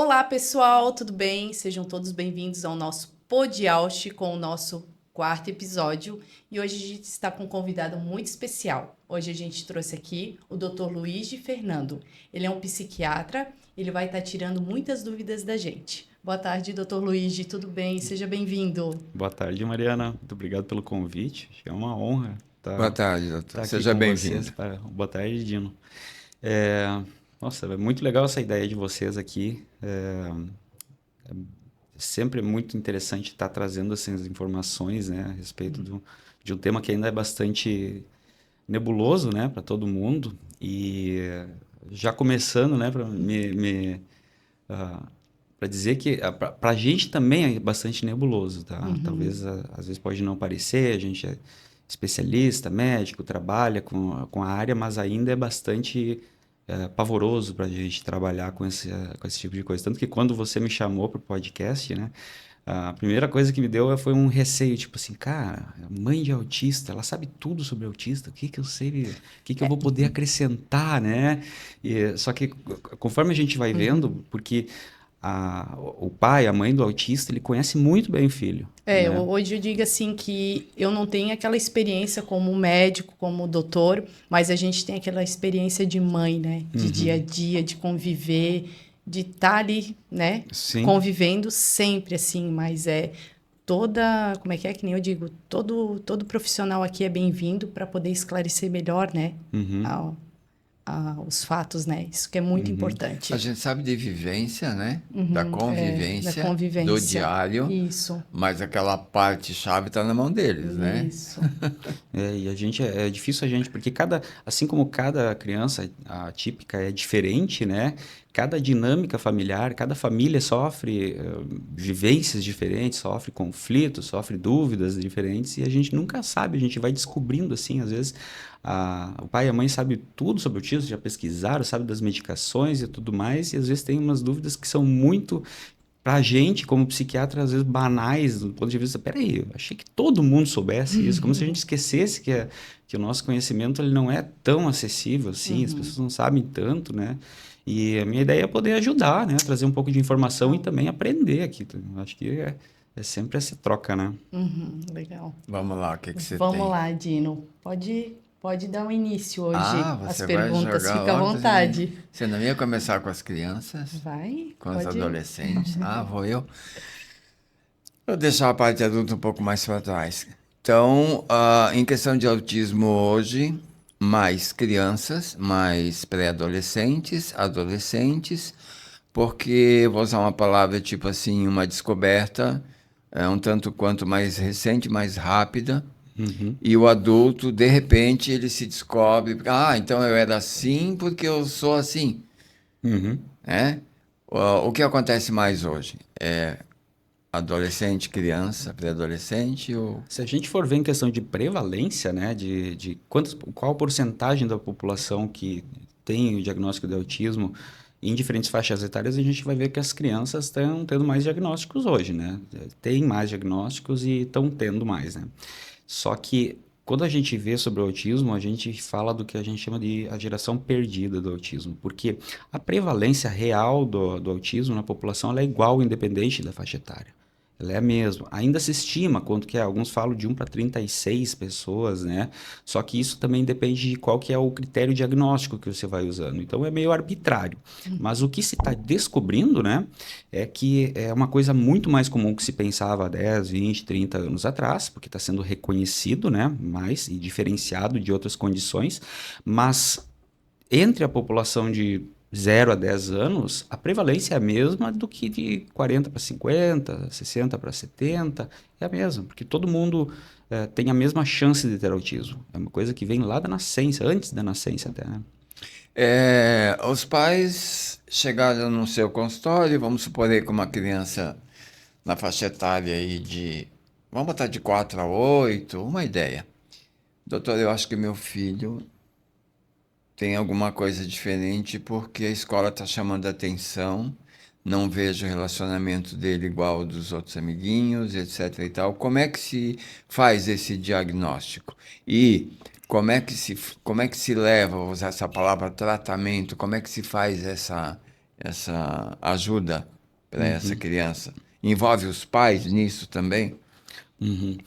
Olá, pessoal, tudo bem? Sejam todos bem-vindos ao nosso Podiaust com o nosso quarto episódio. E hoje a gente está com um convidado muito especial. Hoje a gente trouxe aqui o Dr. Luiz de Fernando. Ele é um psiquiatra, ele vai estar tirando muitas dúvidas da gente. Boa tarde, Dr. Luiz, tudo bem? Seja bem-vindo. Boa tarde, Mariana. Muito obrigado pelo convite. Acho que é uma honra Boa estar tarde, doutor. aqui Seja com vocês. bem-vindo. Boa tarde, Dino. Nossa, é muito legal essa ideia de vocês aqui. É sempre muito interessante estar trazendo essas informações, né, a respeito de um tema que ainda é bastante nebuloso, né, para todo mundo. E já começando, né, para dizer que para a gente também é bastante nebuloso, tá? Talvez às vezes pode não parecer, a gente é especialista, médico, trabalha com a área, mas ainda é bastante pavoroso para a gente trabalhar com esse tipo de coisa. Tanto que quando você me chamou para o podcast, né? A primeira coisa que me deu foi um receio, tipo assim, cara, mãe de autista, ela sabe tudo sobre autista, o que que eu sei, o que que eu vou poder acrescentar, né? Só que conforme a gente vai vendo, porque o pai, a mãe do autista, ele conhece muito bem o filho, né? Hoje eu digo assim que eu não tenho aquela experiência como médico, como doutor, mas a gente tem aquela experiência de mãe, né? De dia a dia, de conviver, de estar ali, né? Sim. Convivendo sempre, assim, mas como é que nem eu digo, todo profissional aqui é bem-vindo para poder esclarecer melhor, né? a- os fatos, né? Isso que é muito importante. A gente sabe de vivência, né? Da Da convivência, do convivência. diário, Isso, mas aquela parte chave está na mão deles, né? isso. E a gente é difícil a gente, porque assim como cada criança atípica é diferente, né? Cada dinâmica familiar, cada família sofre vivências diferentes, sofre conflitos, sofre dúvidas diferentes e a gente nunca sabe, a gente vai descobrindo assim, às vezes o pai e a mãe sabem tudo sobre o autismo, já pesquisaram, sabem das medicações e tudo mais, e às vezes tem umas dúvidas que são muito pra gente, como psiquiatra, às vezes banais, do ponto de vista, peraí, eu achei que todo mundo soubesse isso, como se a gente esquecesse que o nosso conhecimento ele não é tão acessível assim, as pessoas não sabem tanto, né? E a minha ideia é poder ajudar, né? Trazer um pouco de informação e também aprender aqui. Eu acho que é sempre essa troca, né? Legal. Vamos lá, o que que você tem? Vamos lá, Dino. Pode dar um início hoje às Você vai perguntas, jogar fica à logo. vontade. Você não ia começar com as crianças, Vai, com os pode. adolescentes? Vou eu. Vou deixar a parte adulta um pouco mais para trás. Então, em questão de autismo hoje, mais crianças, mais pré-adolescentes, adolescentes, porque vou usar uma palavra tipo assim, uma descoberta um tanto quanto mais recente, mais rápida, e o adulto, de repente, ele se descobre, então eu era assim porque eu sou assim, né? O que acontece mais hoje? Adolescente, criança, pré-adolescente ou... Se a gente for ver em questão de prevalência, né, de qual porcentagem da população que tem o diagnóstico de autismo em diferentes faixas etárias, a gente vai ver que as crianças estão tendo mais diagnósticos hoje, né? Tem mais diagnósticos e estão tendo mais, né? Só que quando a gente vê sobre o autismo, a gente fala do que a gente chama de a geração perdida do autismo, porque a prevalência real do autismo na população ela é igual independente da faixa etária. Ela é a mesma. Ainda se estima quanto que é. Alguns falam de 1 para 36 pessoas, né? Só que isso também depende de qual que é o critério diagnóstico que você vai usando. Então, é meio arbitrário. Mas o que se está descobrindo, né? É que é uma coisa muito mais comum que se pensava há 10, 20, 30 anos atrás, porque está sendo reconhecido, né? Mais e diferenciado de outras condições. Mas entre a população de 0 a 10 anos, a prevalência é a mesma do que de 40 para 50, 60 para 70, é a mesma, porque todo mundo tem a mesma chance de ter autismo. É uma coisa que vem lá da nascença, antes da nascença até, né? Os pais chegaram no seu consultório, vamos supor aí com uma criança na faixa etária aí vamos botar de 4 a 8, uma ideia. Doutor, eu acho que meu filho tem alguma coisa diferente porque a escola está chamando a atenção, não vejo o relacionamento dele igual ao dos outros amiguinhos, etc e tal. Como é que se faz esse diagnóstico? E como é que se leva, vou usar essa palavra, tratamento, como é que se faz essa ajuda para essa criança? Envolve os pais nisso também? Uhum.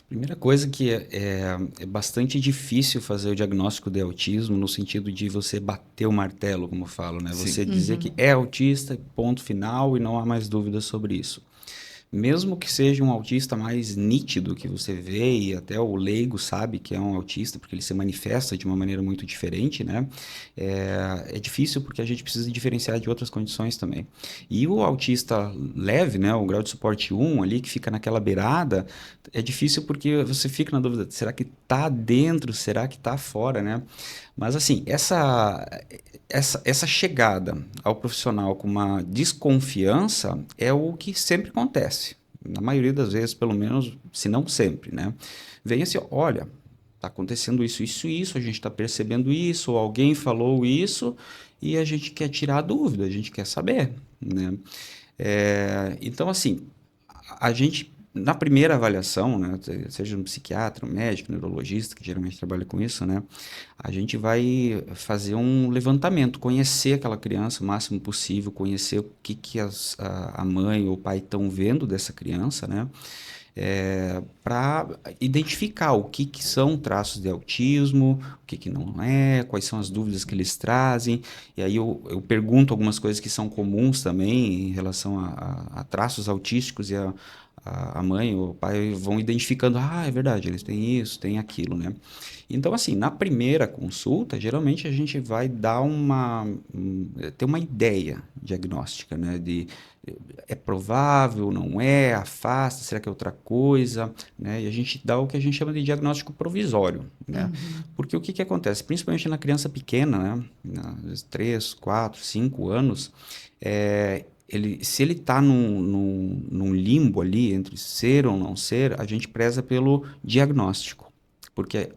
Primeira coisa que é bastante difícil fazer o diagnóstico de autismo no sentido de você bater o martelo, como eu falo, né? Sim. Você dizer que é autista, ponto final, e não há mais dúvidas sobre isso. Mesmo que seja um autista mais nítido que você vê e até o leigo sabe que é um autista, porque ele se manifesta de uma maneira muito diferente, né? É difícil porque a gente precisa diferenciar de outras condições também. E o autista leve, né? O grau de suporte 1 ali, que fica naquela beirada, é difícil porque você fica na dúvida, será que tá dentro, será que tá fora, né? Mas assim, essa chegada ao profissional com uma desconfiança é o que sempre acontece. Na maioria das vezes, pelo menos, se não sempre, né? Vem assim, olha, está acontecendo isso, isso, isso, a gente está percebendo isso, ou alguém falou isso, e a gente quer tirar a dúvida, a gente quer saber, né? Então, assim, a gente, na primeira avaliação, né, seja um psiquiatra, um médico, um neurologista, que geralmente trabalha com isso, né, a gente vai fazer um levantamento, conhecer aquela criança o máximo possível, conhecer o que a mãe ou o pai estão vendo dessa criança, né, para identificar o que são traços de autismo, o que não é, quais são as dúvidas que eles trazem. E aí eu pergunto algumas coisas que são comuns também em relação a traços autísticos e a mãe ou o pai vão identificando, é verdade, eles têm isso, têm aquilo, né? Então, assim, na primeira consulta, geralmente a gente vai dar ter uma ideia diagnóstica, né? É provável, não é, afasta, será que é outra coisa, né? E a gente dá o que a gente chama de diagnóstico provisório, né? Porque o que acontece? Principalmente na criança pequena, né? Às vezes 3, 4, 5 anos, se ele está num limbo ali entre ser ou não ser, a gente preza pelo diagnóstico. Porque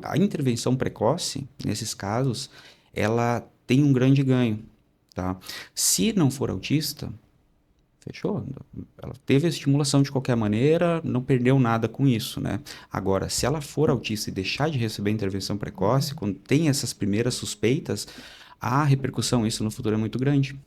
a intervenção precoce, nesses casos, ela tem um grande ganho, tá? Se não for autista, fechou. Ela teve a estimulação de qualquer maneira, não perdeu nada com isso, né? Agora, se ela for autista e deixar de receber intervenção precoce, quando tem essas primeiras suspeitas, a repercussão isso no futuro é muito grande.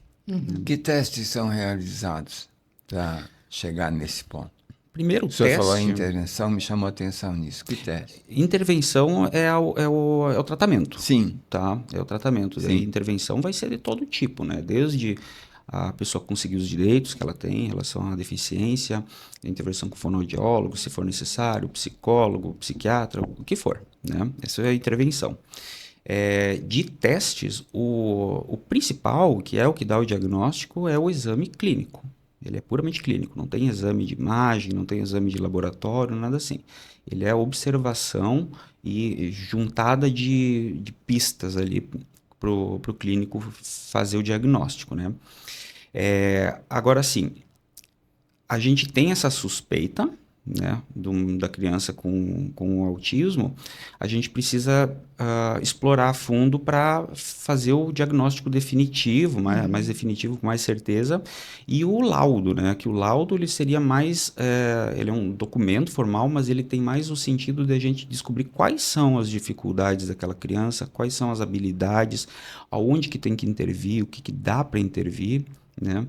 Que testes são realizados para chegar nesse ponto? Primeiro O senhor falou em teste, intervenção, me chamou a atenção nisso. Que teste? intervenção é o tratamento. Sim. Tá? É o tratamento. Sim. E intervenção vai ser de todo tipo, né? Desde a pessoa conseguir os direitos que ela tem em relação à deficiência, intervenção com fonoaudiólogo, se for necessário, psicólogo, psiquiatra, o que for, né? Essa é a intervenção. De testes, o principal, que é o que dá o diagnóstico, é o exame clínico. Ele é puramente clínico, não tem exame de imagem, não tem exame de laboratório, nada assim. Ele é observação e juntada de pistas ali para o clínico fazer o diagnóstico, né? Agora sim, a gente tem essa suspeita, né, da criança com autismo, a gente precisa explorar a fundo para fazer o diagnóstico definitivo, mais definitivo, com mais certeza, e o laudo, né, que o laudo ele seria mais, ele é um documento formal, mas ele tem mais o sentido de a gente descobrir quais são as dificuldades daquela criança, quais são as habilidades, aonde que tem que intervir, o que dá para intervir, né,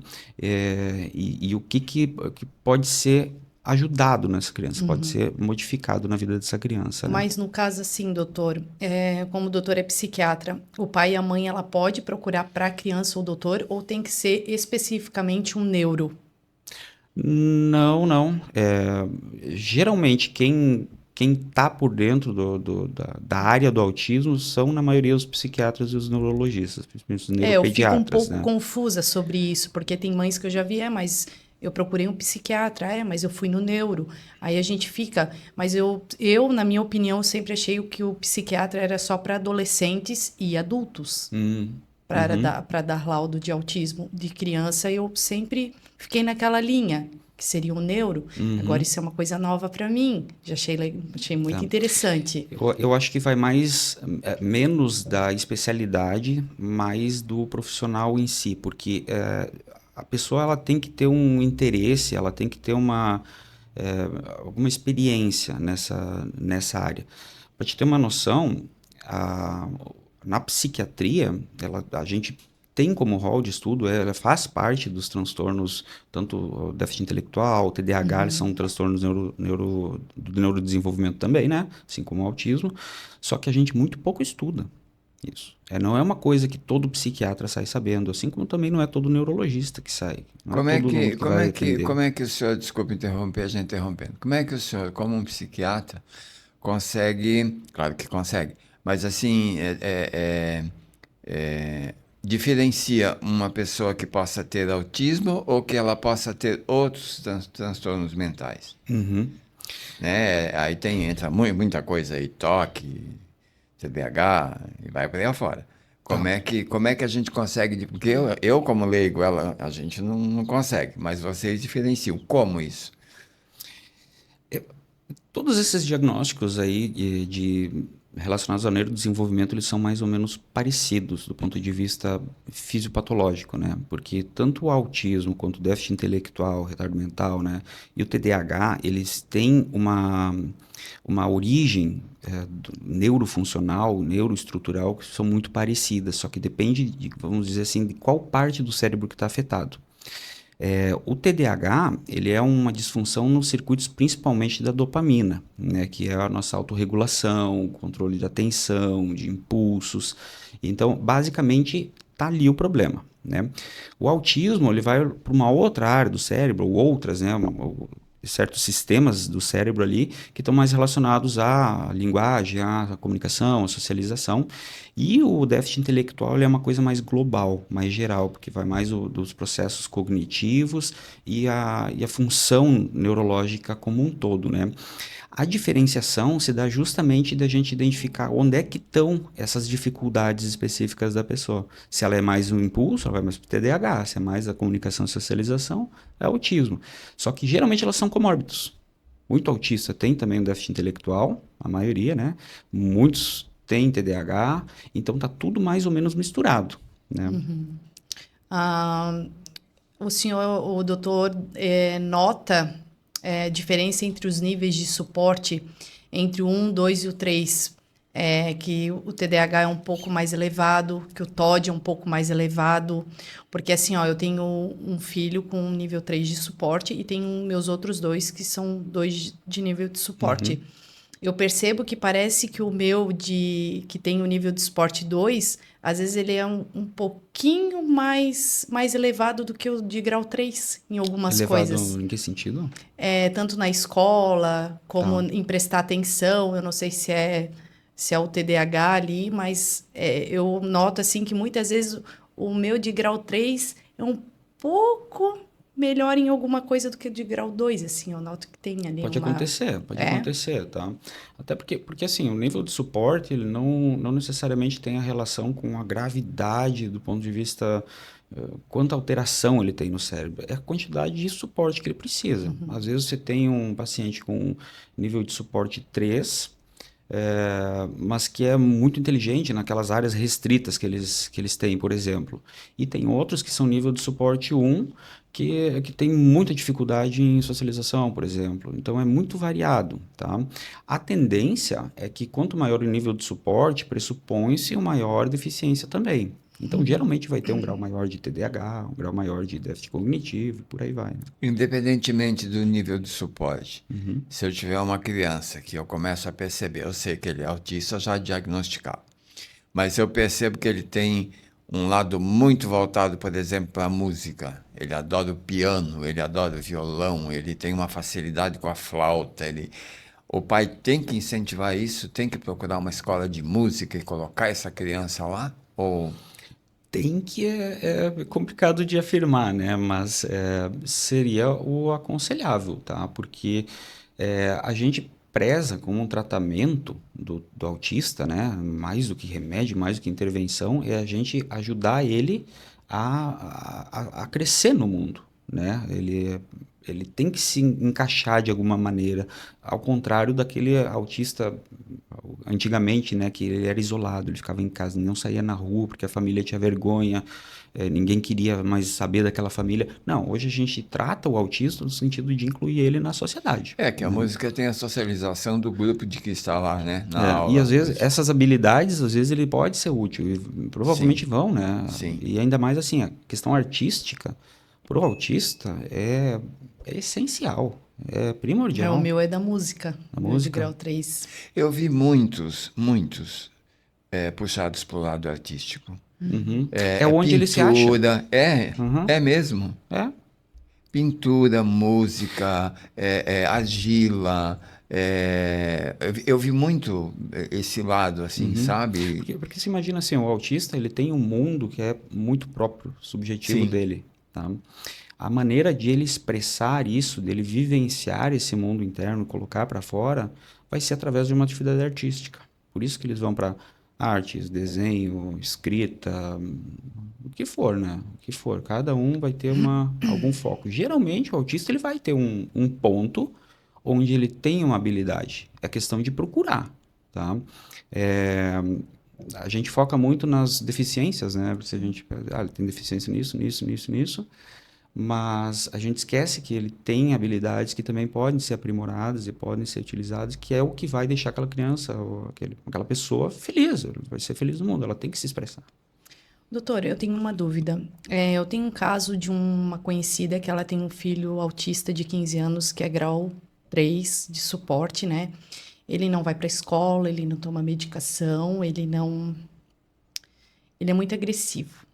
e o que pode ser ajudado nessa criança, pode ser modificado na vida dessa criança, né? Mas no caso assim, doutor, como o doutor é psiquiatra, o pai e a mãe, ela pode procurar para a criança o doutor ou tem que ser especificamente um neuro? Não. Geralmente, quem está por dentro da área do autismo são, na maioria, os psiquiatras e os neurologistas, principalmente os Eu fico um neuropediatras, pouco né? confusa sobre isso, porque tem mães que eu já vi, mas eu procurei um psiquiatra, mas eu fui no neuro. Aí a gente fica, mas eu na minha opinião, sempre achei que o psiquiatra era só para adolescentes e adultos. Para dar laudo de autismo de criança, eu sempre fiquei naquela linha, que seria o neuro. Agora, isso é uma coisa nova para mim. Já achei muito interessante. Eu acho que vai menos da especialidade, mais do profissional em si, porque a pessoa ela tem que ter um interesse, ela tem que ter alguma experiência nessa área. Para te ter uma noção, na psiquiatria, a gente tem como rol de estudo, ela faz parte dos transtornos, tanto o déficit intelectual, o TDAH, eles são transtornos do neurodesenvolvimento também, né? Assim como o autismo, só que a gente muito pouco estuda isso. Não é uma coisa que todo psiquiatra sai sabendo, assim como também não é todo neurologista que sai. Não é todo mundo que vai atender. Como é que o senhor, desculpe interromper, a gente interrompendo, como é que o senhor, como um psiquiatra, consegue, claro que consegue, mas assim, diferencia uma pessoa que possa ter autismo ou que ela possa ter outros transtornos mentais, Uhum. né? Aí entra muita coisa aí, toque, TDAH e vai por aí afora. Tá. Como é que a gente consegue, porque eu como leigo, a gente não consegue, mas vocês diferenciam. Como isso? Todos esses diagnósticos aí relacionados ao neurodesenvolvimento, eles são mais ou menos parecidos do ponto de vista fisiopatológico, né? Porque tanto o autismo quanto o déficit intelectual, retardo mental, né? E o TDAH, eles têm uma origem neurofuncional, neuroestrutural, que são muito parecidas, só que depende, vamos dizer assim, de qual parte do cérebro que está afetado. O TDAH, ele é uma disfunção nos circuitos principalmente da dopamina, né, que é a nossa autorregulação, controle de atenção, de impulsos. Então, basicamente, está ali o problema, né? O autismo, ele vai para uma outra área do cérebro, ou outras, né, certos sistemas do cérebro ali que estão mais relacionados à linguagem, à comunicação, à socialização. E o déficit intelectual é uma coisa mais global, mais geral, porque vai mais dos processos cognitivos e a função neurológica como um todo, né? A diferenciação se dá justamente da gente identificar onde é que estão essas dificuldades específicas da pessoa. Se ela é mais um impulso, ela vai mais para o TDAH. Se é mais a comunicação e socialização, é autismo. Só que geralmente elas são comórbidos. Muito autista tem também o déficit intelectual, a maioria, né? Muitos têm TDAH, então tá tudo mais ou menos misturado, né? Ah, o senhor, o doutor, nota diferença entre os níveis de suporte entre o 1, 2 e o 3, que o TDAH é um pouco mais elevado, que o TOD é um pouco mais elevado, porque assim, ó, eu tenho um filho com um nível 3 de suporte e tenho meus outros dois que são 2 de nível de suporte. Eu percebo que parece que o meu que tem o nível de suporte 2, às vezes ele é um pouquinho mais elevado do que o de grau 3 em algumas Elevado coisas. em que sentido? Tanto na escola, como Tá. em prestar atenção. Eu não sei se é o TDAH ali, mas eu noto assim que muitas vezes o meu de grau 3 é um pouco melhor em alguma coisa do que o de grau 2, assim. Eu noto que tem ali Pode acontecer, tá? Até porque assim, o nível de suporte, ele não necessariamente tem a relação com a gravidade do ponto de vista quanta alteração ele tem no cérebro. É a quantidade de suporte que ele precisa. Às vezes você tem um paciente com nível de suporte 3, mas que é muito inteligente naquelas áreas restritas que eles têm, por exemplo. E tem outros que são nível de suporte 1, que tem muita dificuldade em socialização, por exemplo. Então é muito variado, tá? A tendência é que quanto maior o nível de suporte, pressupõe-se uma maior deficiência também. Então, geralmente vai ter um grau maior de TDAH, um grau maior de déficit cognitivo, e por aí vai, né? Independentemente do nível de suporte, se eu tiver uma criança que eu começo a perceber, eu sei que ele é autista, já diagnosticar, mas eu percebo que ele tem um lado muito voltado, por exemplo, para a música. Ele adora o piano, ele adora o violão, ele tem uma facilidade com a flauta. O pai tem que incentivar isso, tem que procurar uma escola de música e colocar essa criança lá? Ou Tem que é complicado de afirmar, né? Mas seria o aconselhável, tá? Porque a gente preza como um tratamento do autista, né? Mais do que remédio, mais do que intervenção, é a gente ajudar ele a crescer no mundo, né? Ele tem que se encaixar de alguma maneira, ao contrário daquele autista antigamente, né, que ele era isolado, ele ficava em casa, não saía na rua porque a família tinha vergonha, ninguém queria mais saber daquela família. Não, hoje a gente trata o autista no sentido de incluir ele na sociedade. É que a música tem a socialização do grupo de que está lá, né? Na E aula. às vezes essas habilidades, às vezes ele pode ser útil, e provavelmente vão, né? Sim. E ainda mais assim, a questão artística, para o autista, é essencial, é primordial. O meu é da música. Da meu música? De grau 3. Eu vi muitos puxados para o lado artístico. Uhum. É onde ele se acha. Pintura, Uhum. é mesmo. É. Pintura, música, argila. Eu vi muito esse lado, assim, sabe? Porque se imagina assim, o autista ele tem um mundo que é muito próprio, subjetivo Sim. dele, tá? A maneira de ele expressar isso, dele vivenciar esse mundo interno, colocar para fora, vai ser através de uma atividade artística. Por isso que eles vão para artes, desenho, escrita, o que for, né? O que for. Cada um vai ter algum foco. Geralmente o autista ele vai ter um ponto onde ele tem uma habilidade. É questão de procurar, tá? A gente foca muito nas deficiências, né? Se a gente, ele tem deficiência nisso, nisso, mas a gente esquece que ele tem habilidades que também podem ser aprimoradas e podem ser utilizadas, que é o que vai deixar aquela criança ou aquela pessoa feliz, ela vai ser feliz no mundo, ela tem que se expressar. Doutor, eu tenho uma dúvida. Eu tenho um caso de uma conhecida que ela tem um filho autista de 15 anos, que é grau 3 de suporte, né? Ele não vai para a escola, ele não toma medicação, ele é muito agressivo.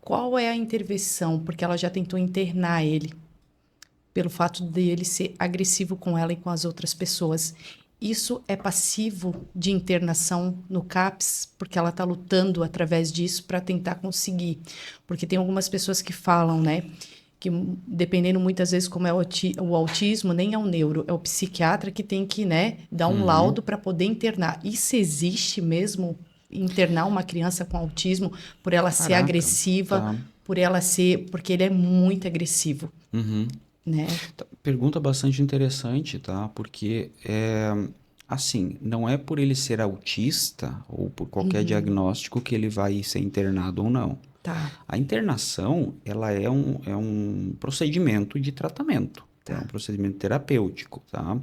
Qual é a intervenção? Porque ela já tentou internar ele, pelo fato de ele ser agressivo com ela e com as outras pessoas. Isso é passivo de internação no CAPS, porque ela está lutando através disso para tentar conseguir. Porque tem algumas pessoas que falam, né, que dependendo muitas vezes como é o autismo, nem é o neuro, é o psiquiatra que tem que, né, dar um laudo para poder internar. Isso existe mesmo? Internar uma criança com autismo por ela ser agressiva, tá. porque ele é muito agressivo, né? Pergunta bastante interessante, tá? Porque assim, não é por ele ser autista ou por qualquer diagnóstico que ele vai ser internado ou não. Tá. A internação, ela é um procedimento de tratamento, Tá. é um procedimento terapêutico, tá?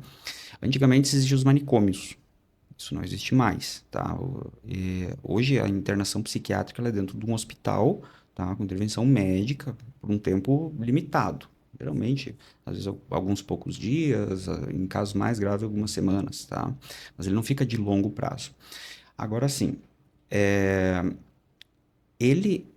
Antigamente existiam os manicômios. Isso não existe mais, tá? Hoje a internação psiquiátrica ela é dentro de um hospital, tá? Com intervenção médica por um tempo limitado. Geralmente, às vezes alguns poucos dias, em casos mais graves, algumas semanas, tá? Mas ele não fica de longo prazo. Agora sim, ele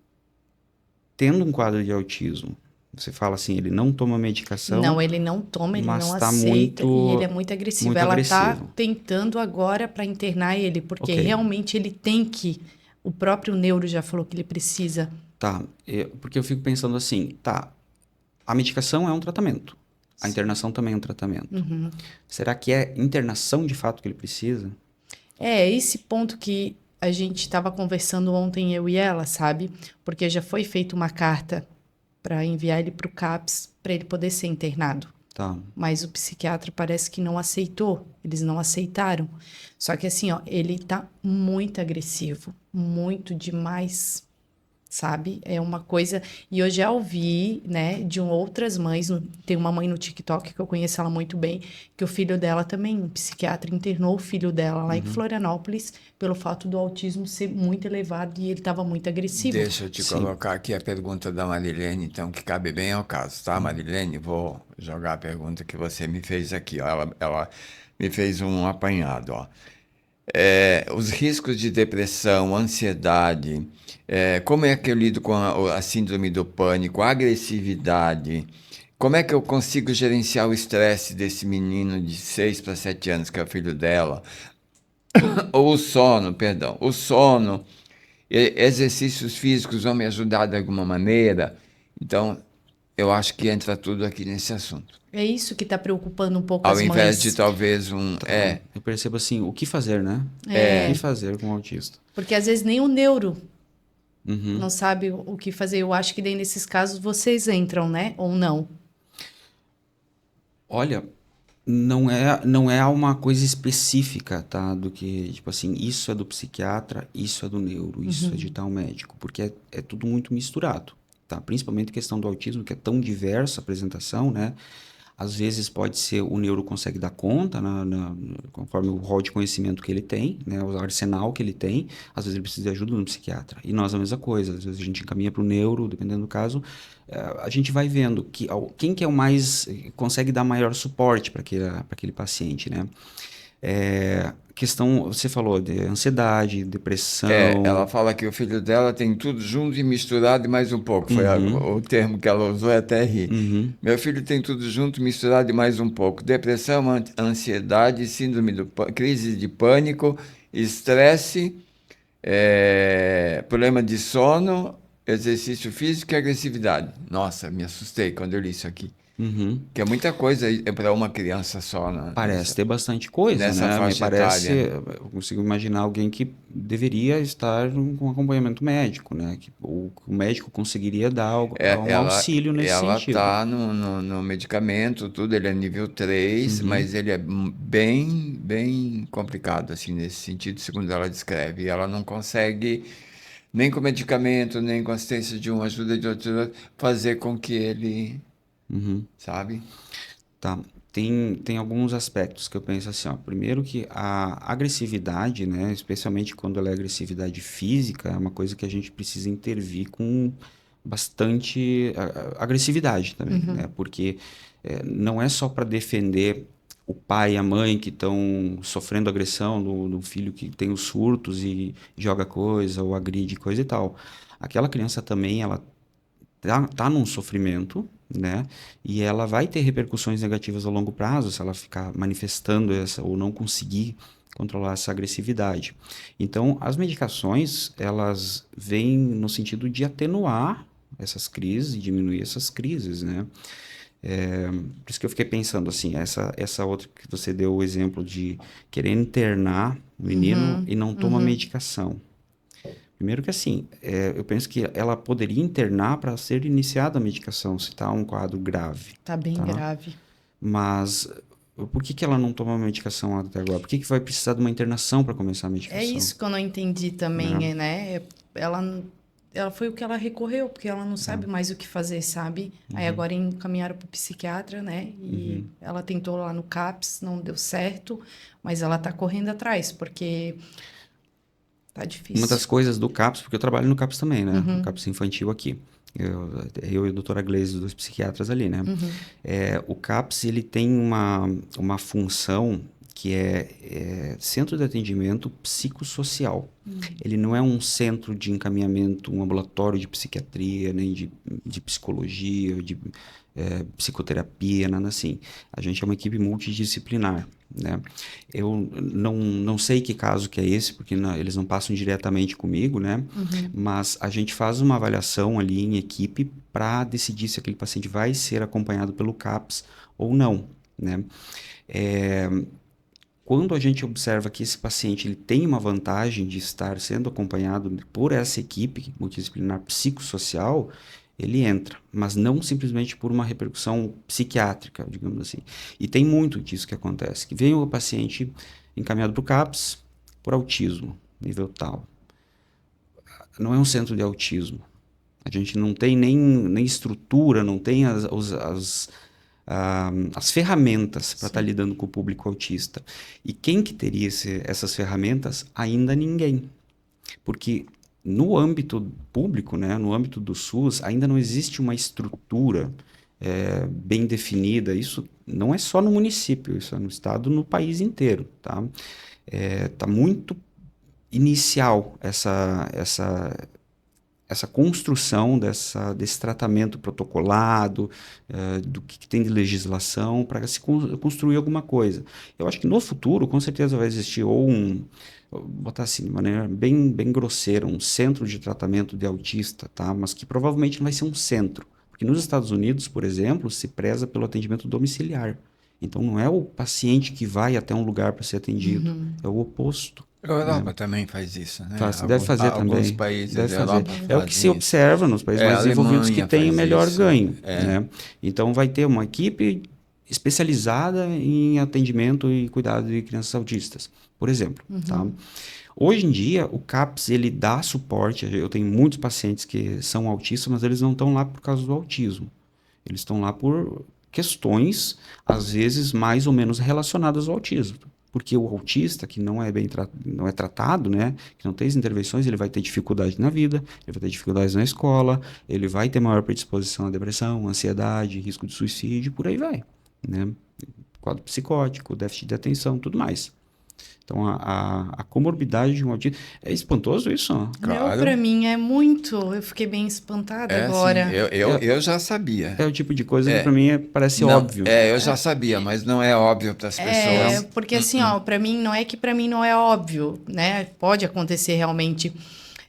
tendo um quadro de autismo, você fala assim, ele não toma medicação. Não, ele não toma, ele mas não tá aceita muito, e ele é muito agressivo. muito Ela tá agressivo. tentando agora para internar ele, porque Ok. realmente ele tem que. O próprio neuro já falou que ele precisa. Tá, porque eu fico pensando assim, tá, a medicação é um tratamento, a internação também é um tratamento. Será que é internação de fato que ele precisa? Esse ponto que a gente estava conversando ontem, eu e ela, sabe? Porque já foi feita uma carta para enviar ele para o CAPS para ele poder ser internado. Tá. Mas o psiquiatra parece que não aceitou. Eles não aceitaram. Só que assim, ó, ele tá muito agressivo. Muito demais. Sabe? É uma coisa... E eu já ouvi, né, de outras mães. Tem uma mãe no TikTok que eu conheço ela muito bem, que o filho dela também, um psiquiatra, internou o filho dela lá em Florianópolis pelo fato do autismo ser muito elevado e ele estava muito agressivo. Deixa eu te colocar aqui a pergunta da Marilene, então, que cabe bem ao caso, tá, Marilene? Vou jogar a pergunta que você me fez aqui, ó. Ela me fez um apanhado, ó. Os riscos de depressão, ansiedade, como é que eu lido com a síndrome do pânico, a agressividade, como é que eu consigo gerenciar o estresse desse menino de 6 para 7 anos, que é o filho dela, ou o sono, exercícios físicos vão me ajudar de alguma maneira. Então, eu acho que entra tudo aqui nesse assunto. É isso que está preocupando um pouco Ao as mães. invés de talvez Eu percebo assim, o que fazer, né? O que fazer com o autista? Porque às vezes nem o neuro não sabe o que fazer. Eu acho que daí nesses casos vocês entram, né? Ou não? Olha, Não é uma coisa específica, tá? Do que, tipo assim, isso é do psiquiatra, isso é do neuro, isso é de tal médico, porque é tudo muito misturado, tá? Principalmente a questão do autismo, que é tão diversa a apresentação, né? Às vezes pode ser o neuro consegue dar conta, conforme o rol de conhecimento que ele tem, né, o arsenal que ele tem. Às vezes ele precisa de ajuda do psiquiatra. E nós a mesma coisa. Às vezes a gente encaminha para o neuro, dependendo do caso. A gente vai vendo quem que é o mais consegue dar maior suporte para aquele paciente, né? Questão, você falou de ansiedade, depressão. Ela fala que o filho dela tem tudo junto e misturado e mais um pouco. Foi o termo que ela usou, até ri. Meu filho tem tudo junto, misturado e mais um pouco. Depressão, ansiedade, síndrome crise de pânico, estresse, problema de sono, exercício físico e agressividade. Nossa, me assustei quando eu li isso aqui. Que é muita coisa para uma criança só, né? Parece ter bastante coisa, nessa né? Me faixa parece, etária. eu consigo imaginar alguém que deveria estar com acompanhamento médico, né? Que o médico conseguiria dar um auxílio nesse Ela sentido. tá no medicamento, tudo, ele é nível 3, mas ele é bem complicado, assim, nesse sentido, segundo ela descreve. E ela não consegue, nem com medicamento, nem com assistência de um, ajuda de outro, fazer com que ele, sabe? Tá. Tem alguns aspectos que eu penso assim, ó. Primeiro que a agressividade, né, especialmente quando ela é agressividade física, é uma coisa que a gente precisa intervir com bastante agressividade também, né? Porque não é só para defender o pai e a mãe que estão sofrendo agressão do filho que tem os surtos e joga coisa ou agride coisa e tal. Aquela criança também, ela tá num sofrimento, né? E ela vai ter repercussões negativas a longo prazo se ela ficar manifestando essa ou não conseguir controlar essa agressividade. Então, as medicações, elas vêm no sentido de atenuar essas crises e diminuir essas crises, né? Por isso que eu fiquei pensando assim, essa outra que você deu o exemplo de querer internar o menino e não toma medicação. Primeiro que assim, eu penso que ela poderia internar para ser iniciada a medicação, se está um quadro grave. Tá bem Tá? grave. Mas por que que ela não toma medicação até agora? Por que que vai precisar de uma internação para começar a medicação? É isso que eu não entendi também, né? Ela foi o que ela recorreu, porque ela não sabe mais o que fazer, sabe? Aí agora encaminharam para o psiquiatra, né? E ela tentou lá no CAPS, não deu certo, mas ela tá correndo atrás, porque tá difícil. Uma das coisas do CAPS, porque eu trabalho no CAPS também, né? No CAPS infantil aqui. Eu e a doutora Gleise, os dois psiquiatras ali, né? O CAPS, ele tem uma função que é Centro de Atendimento Psicossocial. Ele não é um centro de encaminhamento, um ambulatório de psiquiatria, nem de psicologia, de psicoterapia, nada assim. A gente é uma equipe multidisciplinar, né? Eu não sei que caso que é esse, porque eles não passam diretamente comigo, né? Mas a gente faz uma avaliação ali em equipe para decidir se aquele paciente vai ser acompanhado pelo CAPS ou não, né? Quando a gente observa que esse paciente ele tem uma vantagem de estar sendo acompanhado por essa equipe multidisciplinar psicossocial, ele entra, mas não simplesmente por uma repercussão psiquiátrica, digamos assim. E tem muito disso que acontece, que vem o paciente encaminhado para o CAPS por autismo, nível tal. Não é um centro de autismo. A gente não tem nem estrutura, não tem as ferramentas para estar lidando com o público autista. E quem que teria essas ferramentas? Ainda ninguém. Porque no âmbito público, né, no âmbito do SUS, ainda não existe uma estrutura bem definida. Isso não é só no município, isso é no estado, no país inteiro. Tá muito inicial essa construção desse tratamento protocolado, do que tem de legislação para se construir alguma coisa. Eu acho que no futuro, com certeza, vai existir vou botar assim, de maneira bem grosseira, um centro de tratamento de autista, tá? Mas que provavelmente não vai ser um centro. Porque nos Estados Unidos, por exemplo, se preza pelo atendimento domiciliar. Então, não é o paciente que vai até um lugar para ser atendido, é o oposto. A Europa também faz isso, né? Deve fazer também. Alguns países Deve da fazer. Europa É o que se fazem isso. observa nos países mais desenvolvidos que Alemanha tem o faz melhor isso. ganho, né? Então vai ter uma equipe especializada em atendimento e cuidado de crianças autistas, por exemplo, tá? Hoje em dia, o CAPS, ele dá suporte. Eu tenho muitos pacientes que são autistas, mas eles não estão lá por causa do autismo. Eles estão lá por questões, às vezes, mais ou menos relacionadas ao autismo. Porque o autista, que não é não é tratado, né, que não tem as intervenções, ele vai ter dificuldade na vida, ele vai ter dificuldades na escola, ele vai ter maior predisposição à depressão, ansiedade, risco de suicídio, por aí vai, né? Quadro psicótico, déficit de atenção, tudo mais. Então, a comorbidade de um autista... É espantoso isso? Claro. Pra mim é muito. Eu fiquei bem espantada agora. Sim, eu já sabia. É o tipo de coisa que para mim parece Não, óbvio. eu já sabia, mas não é óbvio para as pessoas. Porque assim, ó, pra mim não é que pra mim não é óbvio, né? Pode acontecer realmente.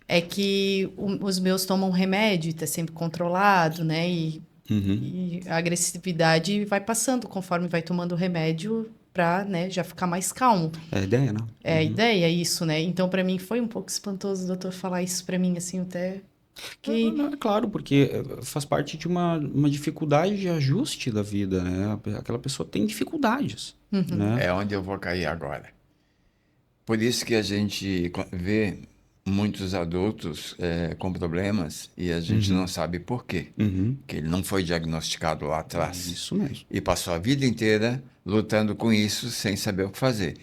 É que os meus tomam remédio e tá sempre controlado, né? E a agressividade vai passando conforme vai tomando o remédio pra, né, já ficar mais calmo. É a ideia, não? É a ideia, isso, né? Então, pra mim, foi um pouco espantoso o doutor falar isso pra mim, assim, eu até fiquei... Não, é claro, porque faz parte de uma dificuldade de ajuste da vida, né? Aquela pessoa tem dificuldades, né? É onde eu vou cair agora. Por isso que a gente vê muitos adultos com problemas e a gente não sabe por quê. Que ele não foi diagnosticado lá atrás. Isso mesmo. E passou a vida inteira lutando com isso sem saber o que fazer.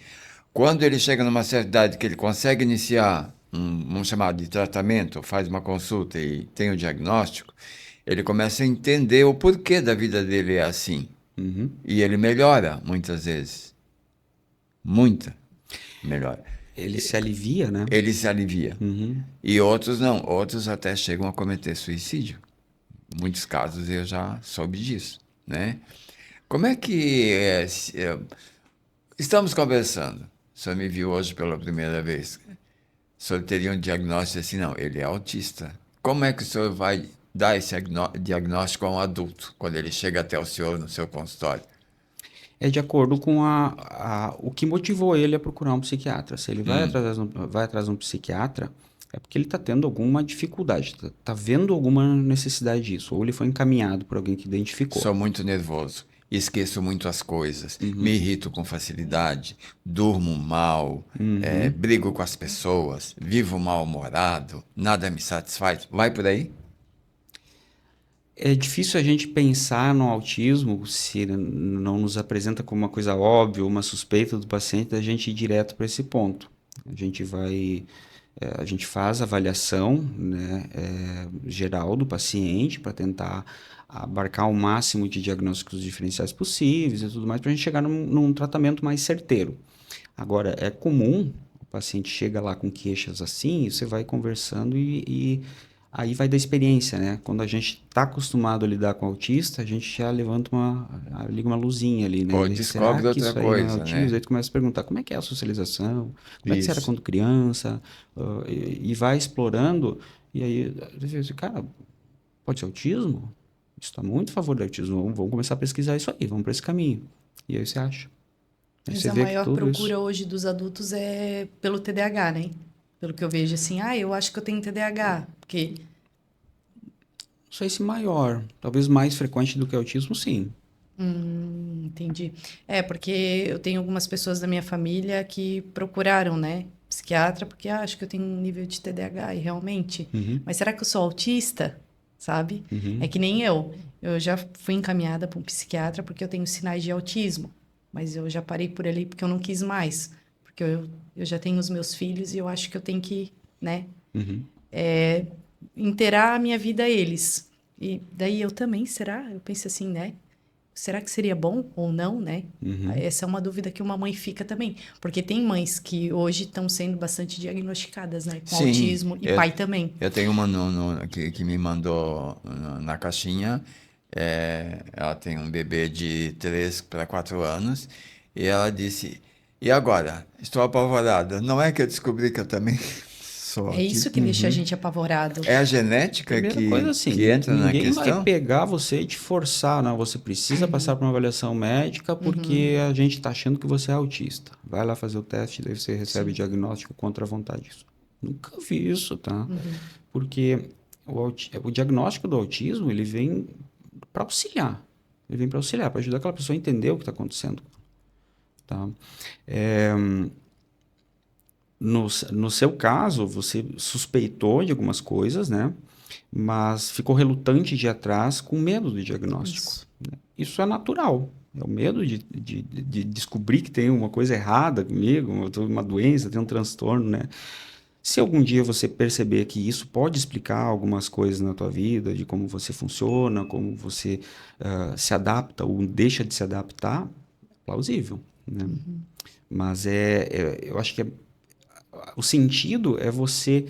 Quando ele chega numa certa idade que ele consegue iniciar vamos chamar de tratamento, faz uma consulta e tem o diagnóstico, ele começa a entender o porquê da vida dele é assim. E ele melhora muitas vezes. Muita melhora. Ele se alivia, né? Ele se alivia. E outros não. Outros até chegam a cometer suicídio. Em muitos casos eu já soube disso, né? Como é que... estamos conversando. O senhor me viu hoje pela primeira vez. O senhor teria um diagnóstico assim, não, ele é autista. Como é que o senhor vai dar esse diagnóstico a um adulto, quando ele chega até o senhor no seu consultório? É de acordo com o que motivou ele a procurar um psiquiatra. Se ele vai atrás de um psiquiatra, é porque ele está tendo alguma dificuldade, está vendo alguma necessidade disso, ou ele foi encaminhado por alguém que identificou. Sou muito nervoso, esqueço muito as coisas, me irrito com facilidade, durmo mal, brigo com as pessoas, vivo mal-humorado, nada me satisfaz. Vai por aí? É difícil a gente pensar no autismo se não nos apresenta como uma coisa óbvia, uma suspeita do paciente, da gente ir direto para esse ponto. A gente faz a avaliação, né, geral do paciente para tentar abarcar o máximo de diagnósticos diferenciais possíveis e tudo mais, para a gente chegar num tratamento mais certeiro. Agora, é comum, o paciente chega lá com queixas assim, e você vai conversando e aí vai da experiência, né? Quando a gente está acostumado a lidar com autista, a gente já levanta liga uma luzinha ali, né? Ou descobre outra coisa, né? Aí tu começa a perguntar como é que é a socialização, como é que você era quando criança, e vai explorando, e aí você diz, cara, pode ser autismo? Isso está muito a favor do autismo, vamos começar a pesquisar isso aí, vamos para esse caminho. E aí você acha. Aí Mas você a vê maior que tudo procura isso... hoje dos adultos é pelo TDAH, né? Pelo que eu vejo assim, eu acho que eu tenho TDAH, porque... Não sei se maior, talvez mais frequente do que autismo, sim. Entendi. Porque eu tenho algumas pessoas da minha família que procuraram, né, psiquiatra, porque acho que eu tenho um nível de TDAH, e realmente. Mas será que eu sou autista? Sabe? É que nem eu. Eu já fui encaminhada para um psiquiatra porque eu tenho sinais de autismo. Mas eu já parei por ali porque eu não quis mais. Porque eu já tenho os meus filhos e eu acho que eu tenho que, né, inteirar a minha vida a eles. E daí eu também, será? Eu penso assim, né? Será que seria bom ou não, né? Essa é uma dúvida que uma mãe fica também. Porque tem mães que hoje estão sendo bastante diagnosticadas, né? Com autismo e pai também. Eu tenho uma que me mandou na caixinha. Ela tem um bebê de 3 para 4 anos. E ela disse, e agora? Estou apavorada. Não é que eu descobri que eu também sou autista? É isso que deixa a gente apavorado. É a genética Coisa assim, que entra na questão? Ninguém vai pegar você e te forçar, não. Você precisa passar por uma avaliação médica porque a gente está achando que você é autista. Vai lá fazer o teste, daí você recebe o diagnóstico contra a vontade disso. Nunca vi isso, tá? Porque o diagnóstico do autismo, ele vem para auxiliar. Ele vem para auxiliar, para ajudar aquela pessoa a entender o que está acontecendo. Tá? No seu caso, você suspeitou de algumas coisas, né? Mas ficou relutante de ir atrás com medo do diagnóstico. Isso. Isso é natural. É o medo de descobrir que tem uma coisa errada comigo, uma doença, tem um transtorno, né? Se algum dia você perceber que isso pode explicar algumas coisas na tua vida, de como você funciona, como você se adapta ou deixa de se adaptar, é plausível, né? Mas eu acho que o sentido é você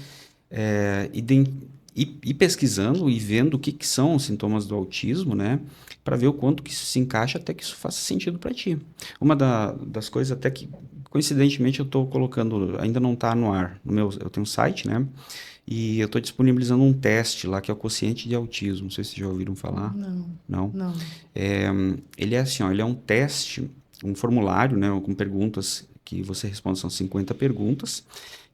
ir pesquisando e vendo o que são os sintomas do autismo, né? Para ver o quanto que isso se encaixa até que isso faça sentido para ti. Uma das coisas até que, coincidentemente, eu estou colocando, ainda não está no ar, eu tenho um site, né? E eu estou disponibilizando um teste lá, que é o quociente de autismo. Não sei se vocês já ouviram falar. Não. Não? Ele é assim, ó, ele é um teste, um formulário, né? Com perguntas que você responde, são 50 perguntas,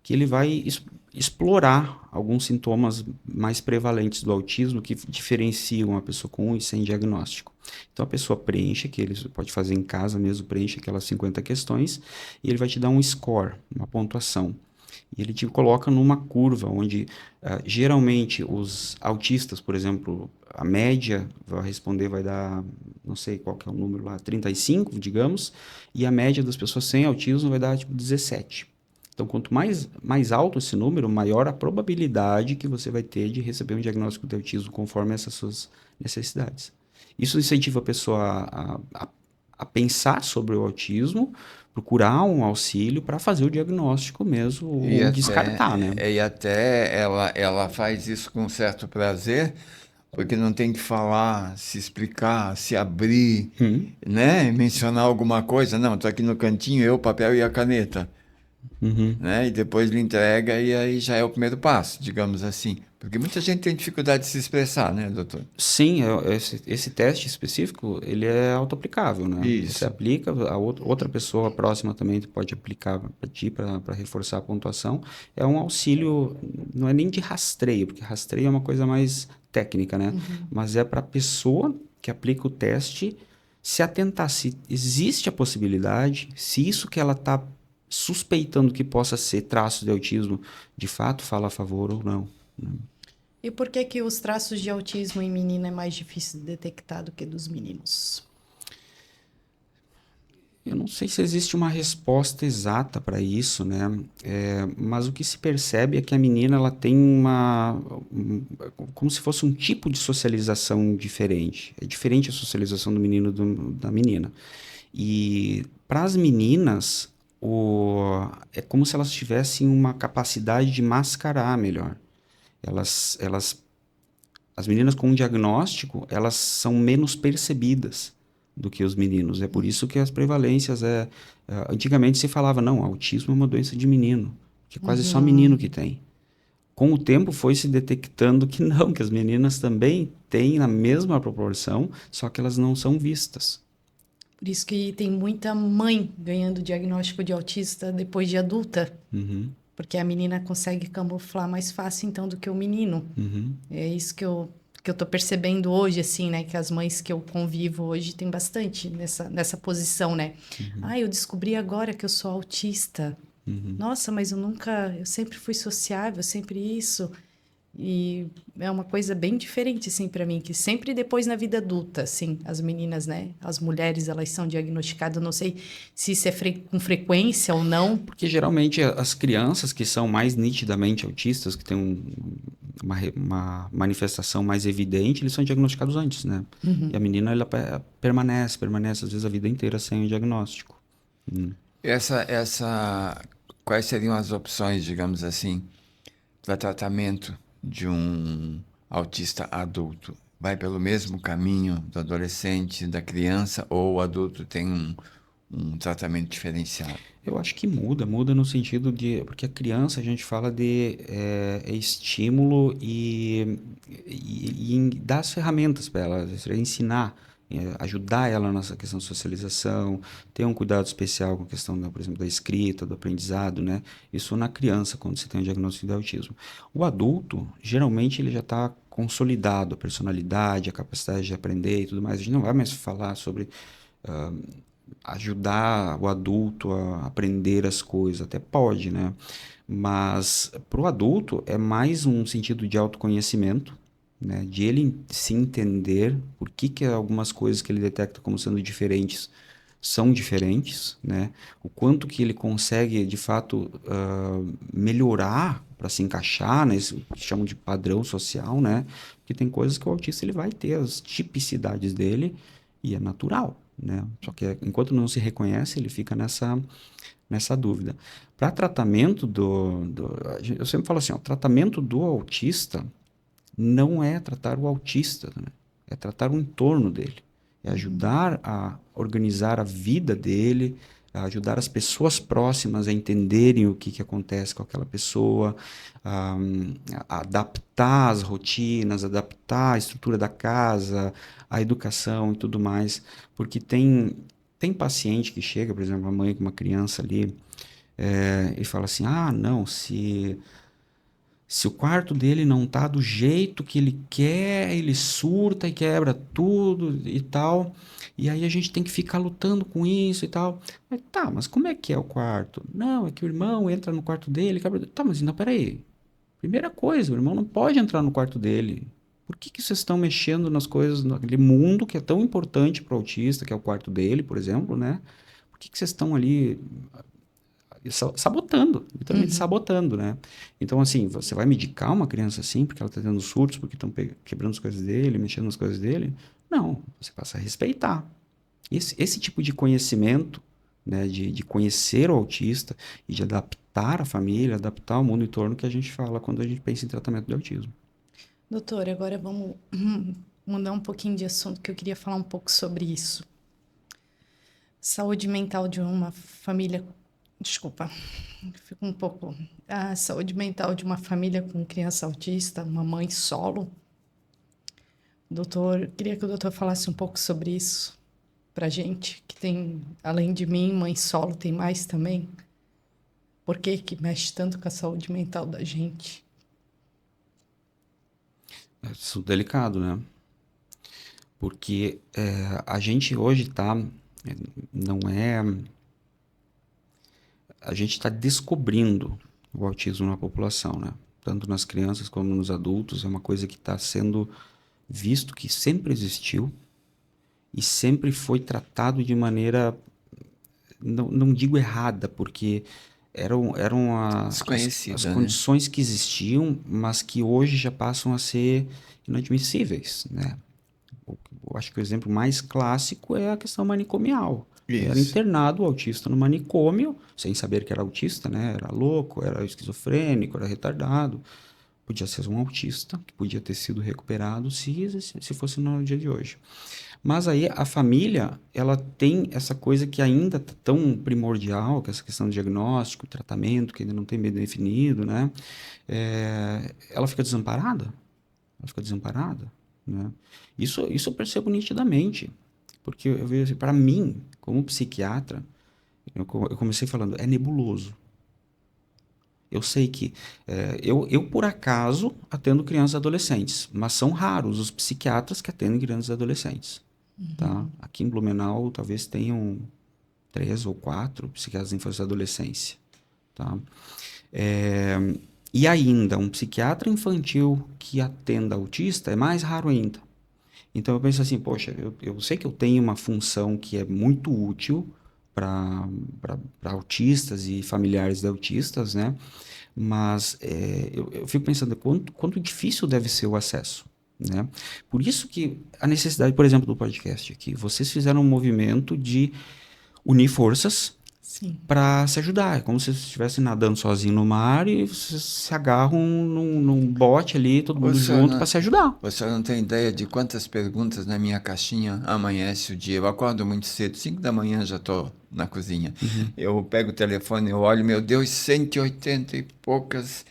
que ele vai explorar alguns sintomas mais prevalentes do autismo que diferenciam uma pessoa com e sem diagnóstico. Então, a pessoa preenche, que ele pode fazer em casa mesmo, preenche aquelas 50 questões, e ele vai te dar um score, uma pontuação. E ele te coloca numa curva onde, geralmente, os autistas, por exemplo, a média, vai dar, não sei qual que é o número lá, 35, digamos, e a média das pessoas sem autismo vai dar, tipo, 17. Então, quanto mais alto esse número, maior a probabilidade que você vai ter de receber um diagnóstico de autismo conforme essas suas necessidades. Isso incentiva a pessoa a pensar sobre o autismo, procurar um auxílio para fazer o diagnóstico mesmo, ou descartar, né? E até ela faz isso com certo prazer, porque não tem que falar, se explicar, se abrir, né? Mencionar alguma coisa. Não, estou aqui no cantinho, eu, o papel e a caneta. Né? E depois lhe entrega e aí já é o primeiro passo, digamos assim. Porque muita gente tem dificuldade de se expressar, né, doutor? Sim, esse teste específico, ele é auto-aplicável, né? Isso. Você aplica, outra pessoa próxima também pode aplicar para ti, para reforçar a pontuação. É um auxílio, não é nem de rastreio, porque rastreio é uma coisa mais técnica, né? Mas é para a pessoa que aplica o teste se atentar se existe a possibilidade, se isso que ela está suspeitando que possa ser traço de autismo, de fato fala a favor ou não. E por que que os traços de autismo em menina é mais difícil de detectar do que dos meninos? Eu não sei se existe uma resposta exata para isso, né? Mas o que se percebe é que a menina ela tem como se fosse um tipo de socialização diferente. É diferente a socialização do menino da menina. E para as meninas, é como se elas tivessem uma capacidade de mascarar melhor. As meninas com um diagnóstico, elas são menos percebidas do que os meninos. É por isso que as prevalências antigamente se falava, não, autismo é uma doença de menino, que quase só menino que tem. Com o tempo foi se detectando que não, que as meninas também têm na mesma proporção, só que elas não são vistas. Por isso que tem muita mãe ganhando diagnóstico de autista depois de adulta. Porque a menina consegue camuflar mais fácil, então, do que o menino. É isso que eu tô percebendo hoje, assim, né? Que as mães que eu convivo hoje tem bastante nessa posição, né? Eu descobri agora que eu sou autista. Nossa, mas eu sempre fui sociável, sempre isso. E é uma coisa bem diferente, assim, para mim, que sempre depois na vida adulta, assim, as meninas, né? As mulheres, elas são diagnosticadas, não sei se isso é com frequência ou não. Porque geralmente as crianças que são mais nitidamente autistas, que têm uma manifestação mais evidente, eles são diagnosticados antes, né? E a menina, ela permanece às vezes a vida inteira sem o diagnóstico. Quais seriam as opções, digamos assim, para tratamento de um autista adulto? Vai pelo mesmo caminho do adolescente, da criança, ou o adulto tem um tratamento diferenciado? Eu acho que muda no sentido de... Porque a criança, a gente fala de estímulo e dar as ferramentas para ela, ensinar. ajudar ela nessa questão de socialização, ter um cuidado especial com a questão, por exemplo, da escrita, do aprendizado, né? Isso na criança, quando você tem um diagnóstico de autismo. O adulto, geralmente, ele já está consolidado, a personalidade, a capacidade de aprender e tudo mais. A gente não vai mais falar sobre ajudar o adulto a aprender as coisas, até pode, né? Mas para o adulto é mais um sentido de autoconhecimento, né? De ele se entender por que algumas coisas que ele detecta como sendo diferentes são diferentes, né? O quanto que ele consegue, de fato, melhorar para se encaixar nesse que chamam de padrão social, né? Porque tem coisas que o autista ele vai ter as tipicidades dele e é natural, né? Só que enquanto não se reconhece, ele fica nessa dúvida. Para tratamento eu sempre falo assim, ó, o tratamento do autista não é tratar o autista, né? É tratar o entorno dele. É ajudar a organizar a vida dele, a ajudar as pessoas próximas a entenderem o que acontece com aquela pessoa, a adaptar as rotinas, adaptar a estrutura da casa, a educação e tudo mais. Porque tem paciente que chega, por exemplo, a mãe com uma criança ali, e fala assim, não, se o quarto dele não tá do jeito que ele quer, ele surta e quebra tudo e tal. E aí a gente tem que ficar lutando com isso e tal. Mas como é que é o quarto? Não, é que o irmão entra no quarto dele, quebra... Tá, mas não, peraí. Primeira coisa, o irmão não pode entrar no quarto dele. Por que vocês estão mexendo nas coisas, naquele mundo que é tão importante para o autista, que é o quarto dele, por exemplo, né? Por que vocês estão ali sabotando, literalmente sabotando, né? Então, assim, você vai medicar uma criança assim, porque ela está tendo surtos, porque estão quebrando as coisas dele, mexendo nas coisas dele? Não, você passa a respeitar. Esse tipo de conhecimento, né, de conhecer o autista e de adaptar a família, adaptar o mundo em torno que a gente fala quando a gente pensa em tratamento de autismo. Doutor, agora vamos mudar um pouquinho de assunto, que eu queria falar um pouco sobre isso. Saúde mental de uma família... Desculpa, fico um pouco... A saúde mental de uma família com criança autista, uma mãe solo. Doutor, queria que o doutor falasse um pouco sobre isso pra gente, que tem, além de mim, mãe solo, tem mais também. Por que mexe tanto com a saúde mental da gente? É isso delicado, né? Porque a gente hoje não é... A gente está descobrindo o autismo na população, né? Tanto nas crianças como nos adultos. É uma coisa que está sendo visto que sempre existiu e sempre foi tratado de maneira, não digo errada, porque eram as condições que existiam, mas que hoje já passam a ser inadmissíveis, né? Eu acho que o exemplo mais clássico é a questão manicomial. Isso. Era internado o autista no manicômio, sem saber que era autista, né? Era louco, era esquizofrênico, era retardado. Podia ser um autista, que podia ter sido recuperado se fosse no dia de hoje. Mas aí a família, ela tem essa coisa que ainda tá tão primordial, que é essa questão de diagnóstico, tratamento, que ainda não tem bem definido, né? Ela fica desamparada. Né? Isso eu percebo nitidamente. Porque eu vejo assim, para mim, como psiquiatra, eu comecei falando, é nebuloso. Eu sei que eu por acaso atendo crianças e adolescentes, mas são raros os psiquiatras que atendem crianças e adolescentes. Tá? Aqui em Blumenau talvez tenham 3 ou 4 psiquiatras de infância e adolescência. Tá? E ainda, um psiquiatra infantil que atenda autista é mais raro ainda. Então eu penso assim, poxa, eu sei que eu tenho uma função que é muito útil para autistas e familiares de autistas, né? Mas eu fico pensando quanto difícil deve ser o acesso, né? Por isso que a necessidade, por exemplo, do podcast aqui. Vocês fizeram um movimento de unir forças para se ajudar. É como se vocês estivessem nadando sozinho no mar e vocês se agarram num bote ali, todo mundo junto para se ajudar. Você não tem ideia de quantas perguntas na minha caixinha amanhece o dia. Eu acordo muito cedo, 5 da manhã já estou na cozinha. Eu pego o telefone, eu olho, meu Deus, 180 e poucas.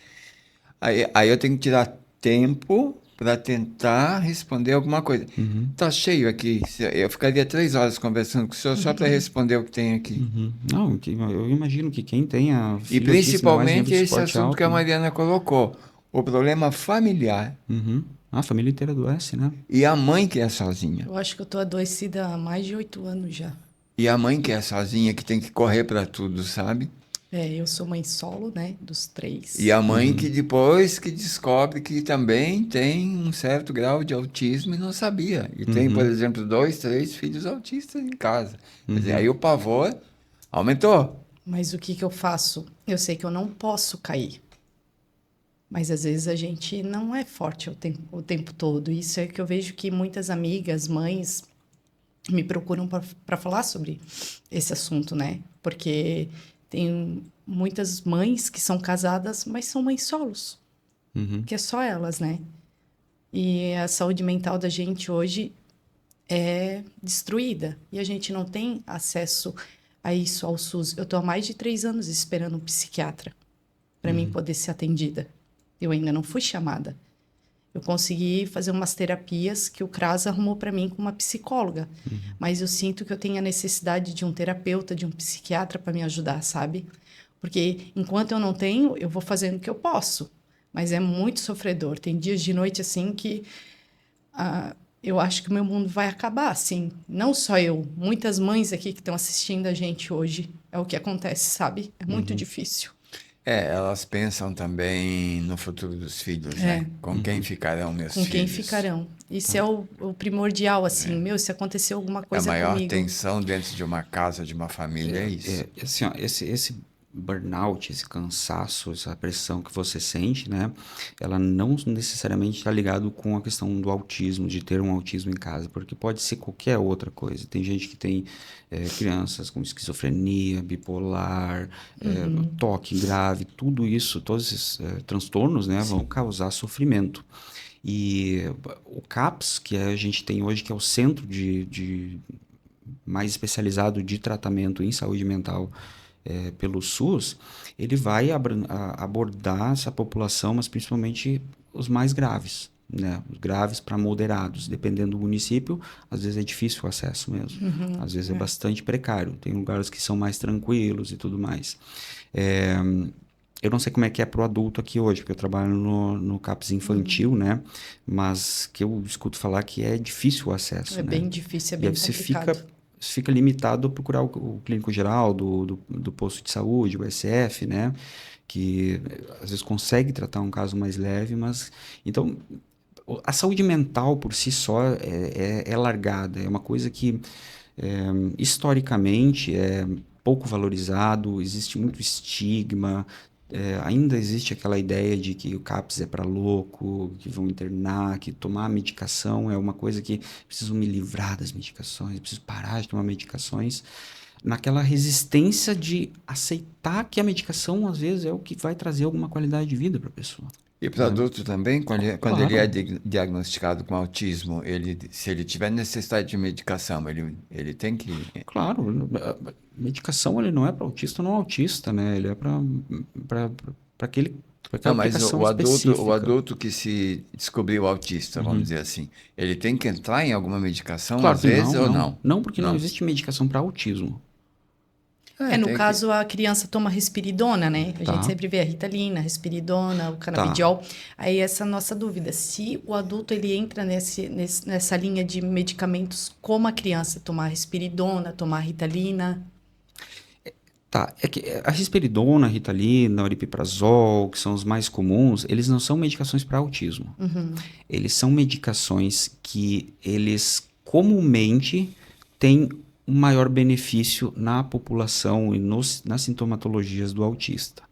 Aí eu tenho que tirar tempo para tentar responder alguma coisa. Tá cheio aqui. Eu ficaria 3 horas conversando com o senhor só para responder o que tem aqui. Não, eu imagino que quem tenha E filho autista, ainda mais nível principalmente de esse suporte assunto que a alto, né? Mariana colocou, o problema familiar A família inteira adoece, né? e a mãe que é sozinha. Eu acho que eu tô adoecida há mais de 8 anos já. E a mãe que é sozinha, que tem que correr para tudo, sabe? Eu sou mãe solo, né? Dos 3. E a mãe que depois que descobre que também tem um certo grau de autismo e não sabia. E tem, por exemplo, 2, 3 filhos autistas em casa. Quer dizer, aí o pavor aumentou. Mas o que que eu faço? Eu sei que eu não posso cair. Mas às vezes a gente não é forte o tempo todo. Isso é que eu vejo que muitas amigas, mães, me procuram para falar sobre esse assunto, né? Porque tem muitas mães que são casadas, mas são mães solos, que é só elas, né? E a saúde mental da gente hoje é destruída e a gente não tem acesso a isso, ao SUS. Eu tô há mais de 3 anos esperando um psiquiatra para mim poder ser atendida. Eu ainda não fui chamada. Eu consegui fazer umas terapias que o CRAS arrumou para mim com uma psicóloga. Mas eu sinto que eu tenho a necessidade de um terapeuta, de um psiquiatra para me ajudar, sabe? Porque enquanto eu não tenho, eu vou fazendo o que eu posso. Mas é muito sofredor. Tem dias de noite assim que eu acho que o meu mundo vai acabar, assim. Não só eu, muitas mães aqui que estão assistindo a gente hoje. É o que acontece, sabe? É muito difícil. Elas pensam também no futuro dos filhos, né? Com quem ficarão meus Com filhos? quem ficarão. Isso é o primordial, assim. Meu, se acontecer alguma A coisa maior comigo... tensão dentro de uma casa, de uma família, é isso. Assim, ó, esse burnout, esse cansaço, essa pressão que você sente, né? Ela não necessariamente está ligado com a questão do autismo, de ter um autismo em casa, porque pode ser qualquer outra coisa. Tem gente que tem crianças com esquizofrenia, bipolar, toque grave, tudo isso, todos esses transtornos, né, vão causar sofrimento. E o CAPS, que a gente tem hoje, que é o centro de mais especializado de tratamento em saúde mental pelo SUS, ele vai abordar essa população, mas principalmente os mais graves, né? Os graves para moderados, dependendo do município, às vezes é difícil o acesso mesmo, às vezes é bastante precário, tem lugares que são mais tranquilos e tudo mais. Eu não sei como é que é para o adulto aqui hoje, porque eu trabalho no CAPS infantil, né? Mas que eu escuto falar que é difícil o acesso, É né? bem difícil, é E bem aí você complicado. fica limitado a procurar o clínico geral do posto de saúde, o SF, né? Que às vezes consegue tratar um caso mais leve, mas... Então, a saúde mental por si só é largada, é uma coisa que historicamente é pouco valorizado, existe muito estigma, ainda existe aquela ideia de que o CAPS é para louco, que vão internar, que tomar medicação é uma coisa que preciso me livrar das medicações, preciso parar de tomar medicações, naquela resistência de aceitar que a medicação às vezes é o que vai trazer alguma qualidade de vida para a pessoa. E para o adulto também, quando ele é Claro. diagnosticado com autismo, se ele tiver necessidade de medicação, ele tem que... Claro, a medicação ele não é para autista ou não autista, né? Ele é para aquele pra aquela Não, mas aplicação o específica. adulto que se descobriu autista, vamos dizer assim, ele tem que entrar em alguma medicação Claro às que vezes não, ou não. não? Não, porque não Não. existe medicação para autismo. No Tem que... caso, a criança toma risperidona, né? A Tá. gente sempre vê a Ritalina, a risperidona, o canabidiol. Aí essa é a nossa dúvida. Se o adulto ele entra nessa linha de medicamentos, como a criança tomar risperidona, tomar Ritalina... Tá, é que a risperidona, a Ritalina, o aripiprazol, que são os mais comuns, eles não são medicações para autismo. Eles são medicações que eles comumente têm um maior benefício na população e nas sintomatologias do autista.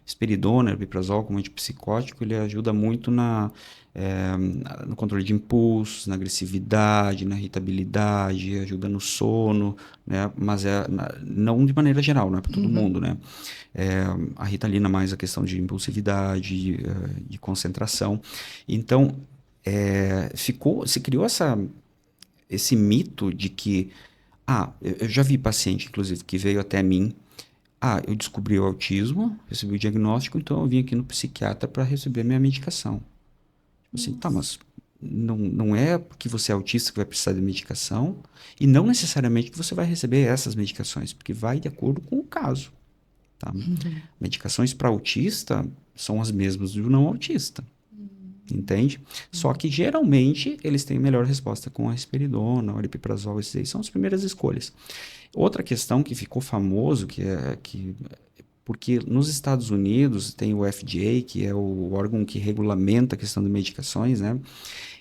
Risperidona, aripiprazol, como antipsicótico, ele ajuda muito no controle de impulsos, na agressividade, na irritabilidade, ajuda no sono, né? Mas não de maneira geral, não é para todo mundo, né? A Ritalina mais a questão de impulsividade, de concentração. Então, se criou esse mito de que eu já vi paciente, inclusive, que veio até mim. Eu descobri o autismo, recebi o diagnóstico, então eu vim aqui no psiquiatra para receber minha medicação. Assim, tá, mas não é porque você é autista que vai precisar de medicação e não necessariamente que você vai receber essas medicações, porque vai de acordo com o caso, tá? Medicações para autista são as mesmas do não autista, entende? Só que geralmente eles têm melhor resposta com a risperidona, o aripiprazol, esses aí são as primeiras escolhas. Outra questão que ficou famoso, porque nos Estados Unidos tem o FDA, que é o órgão que regulamenta a questão de medicações, né?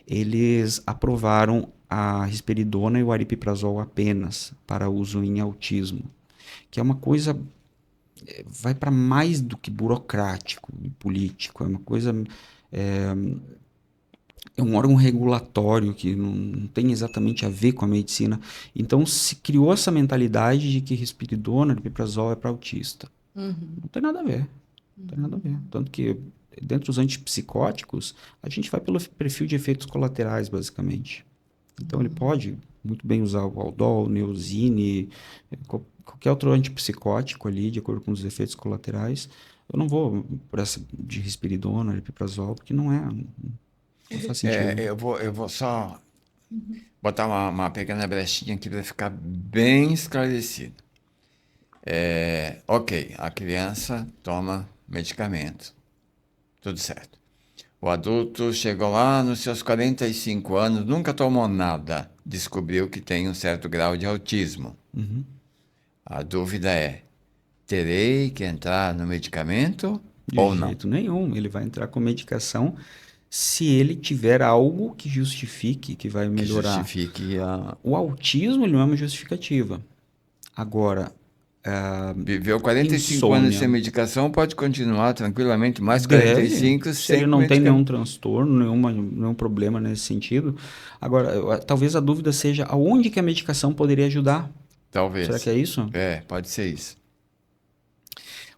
Eles aprovaram a risperidona e o aripiprazol apenas para uso em autismo, que é uma coisa, vai para mais do que burocrático e político, é uma coisa, é um órgão regulatório que não tem exatamente a ver com a medicina. Então se criou essa mentalidade de que risperidona, aripiprazol é para autista. Não tem nada a ver. Não tem nada a ver. Tanto que dentro dos antipsicóticos, a gente vai pelo perfil de efeitos colaterais, basicamente. Então ele pode muito bem usar o Haldol, o Neosine, qualquer outro antipsicótico ali, de acordo com os efeitos colaterais. Eu não vou por essa de risperidona, aripiprazol, porque não faz sentido. Eu vou só botar uma pequena brechinha aqui para ficar bem esclarecido. Ok, a criança toma medicamento, tudo certo. O adulto chegou lá nos seus 45 anos, nunca tomou nada, descobriu que tem um certo grau de autismo. A dúvida é, terei que entrar no medicamento ou De não? jeito nenhum. Ele vai entrar com medicação se ele tiver algo que justifique que vai Que melhorar. justifique a... O autismo ele não é uma justificativa. Agora, Viveu 45 anos insônia. sem medicação, pode continuar tranquilamente mais Deve, 45 se sem ele não tem medicamento. nenhum transtorno, nenhum problema nesse sentido. Agora, talvez a dúvida seja aonde que a medicação poderia ajudar. Talvez. Será que é isso? Pode ser isso.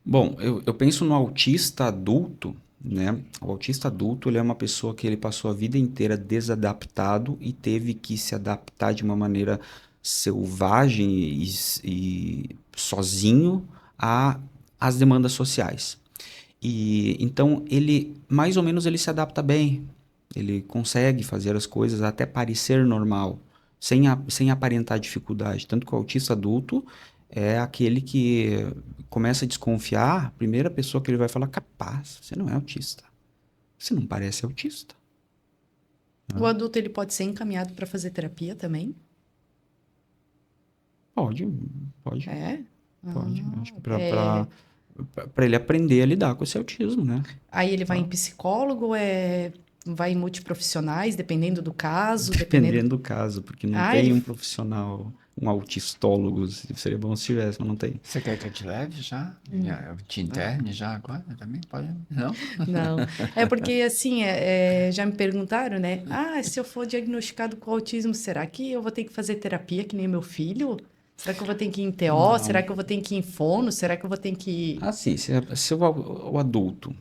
Bom, eu penso no autista adulto, né? O autista adulto, ele é uma pessoa que ele passou a vida inteira desadaptado e teve que se adaptar de uma maneira selvagem e sozinho às demandas sociais. E então ele, mais ou menos, ele se adapta bem. Ele consegue fazer as coisas até parecer normal, sem aparentar dificuldade. Tanto que o autista adulto é aquele que começa a desconfiar, a primeira pessoa que ele vai falar, capaz, você não é autista. Você não parece autista. O adulto ele pode ser encaminhado para fazer terapia também? Pode. É? Pode. Acho que É. para ele aprender a lidar com esse autismo, né? Aí ele vai em psicólogo, vai em multiprofissionais, dependendo do caso, Dependendo do caso, porque não Ah, tem ele- um profissional, um autistólogo, seria bom se tivesse, mas não tem. Você quer que eu te leve já? Eu te interne já agora? Também pode? Não? Não. É porque, assim, já me perguntaram, né? Ah, se eu for diagnosticado com autismo, será que eu vou ter que fazer terapia que nem meu filho? Será que eu vou ter que ir em TO? Será que eu vou ter que ir em fono? Será que eu vou ter que... Assim, se o adulto,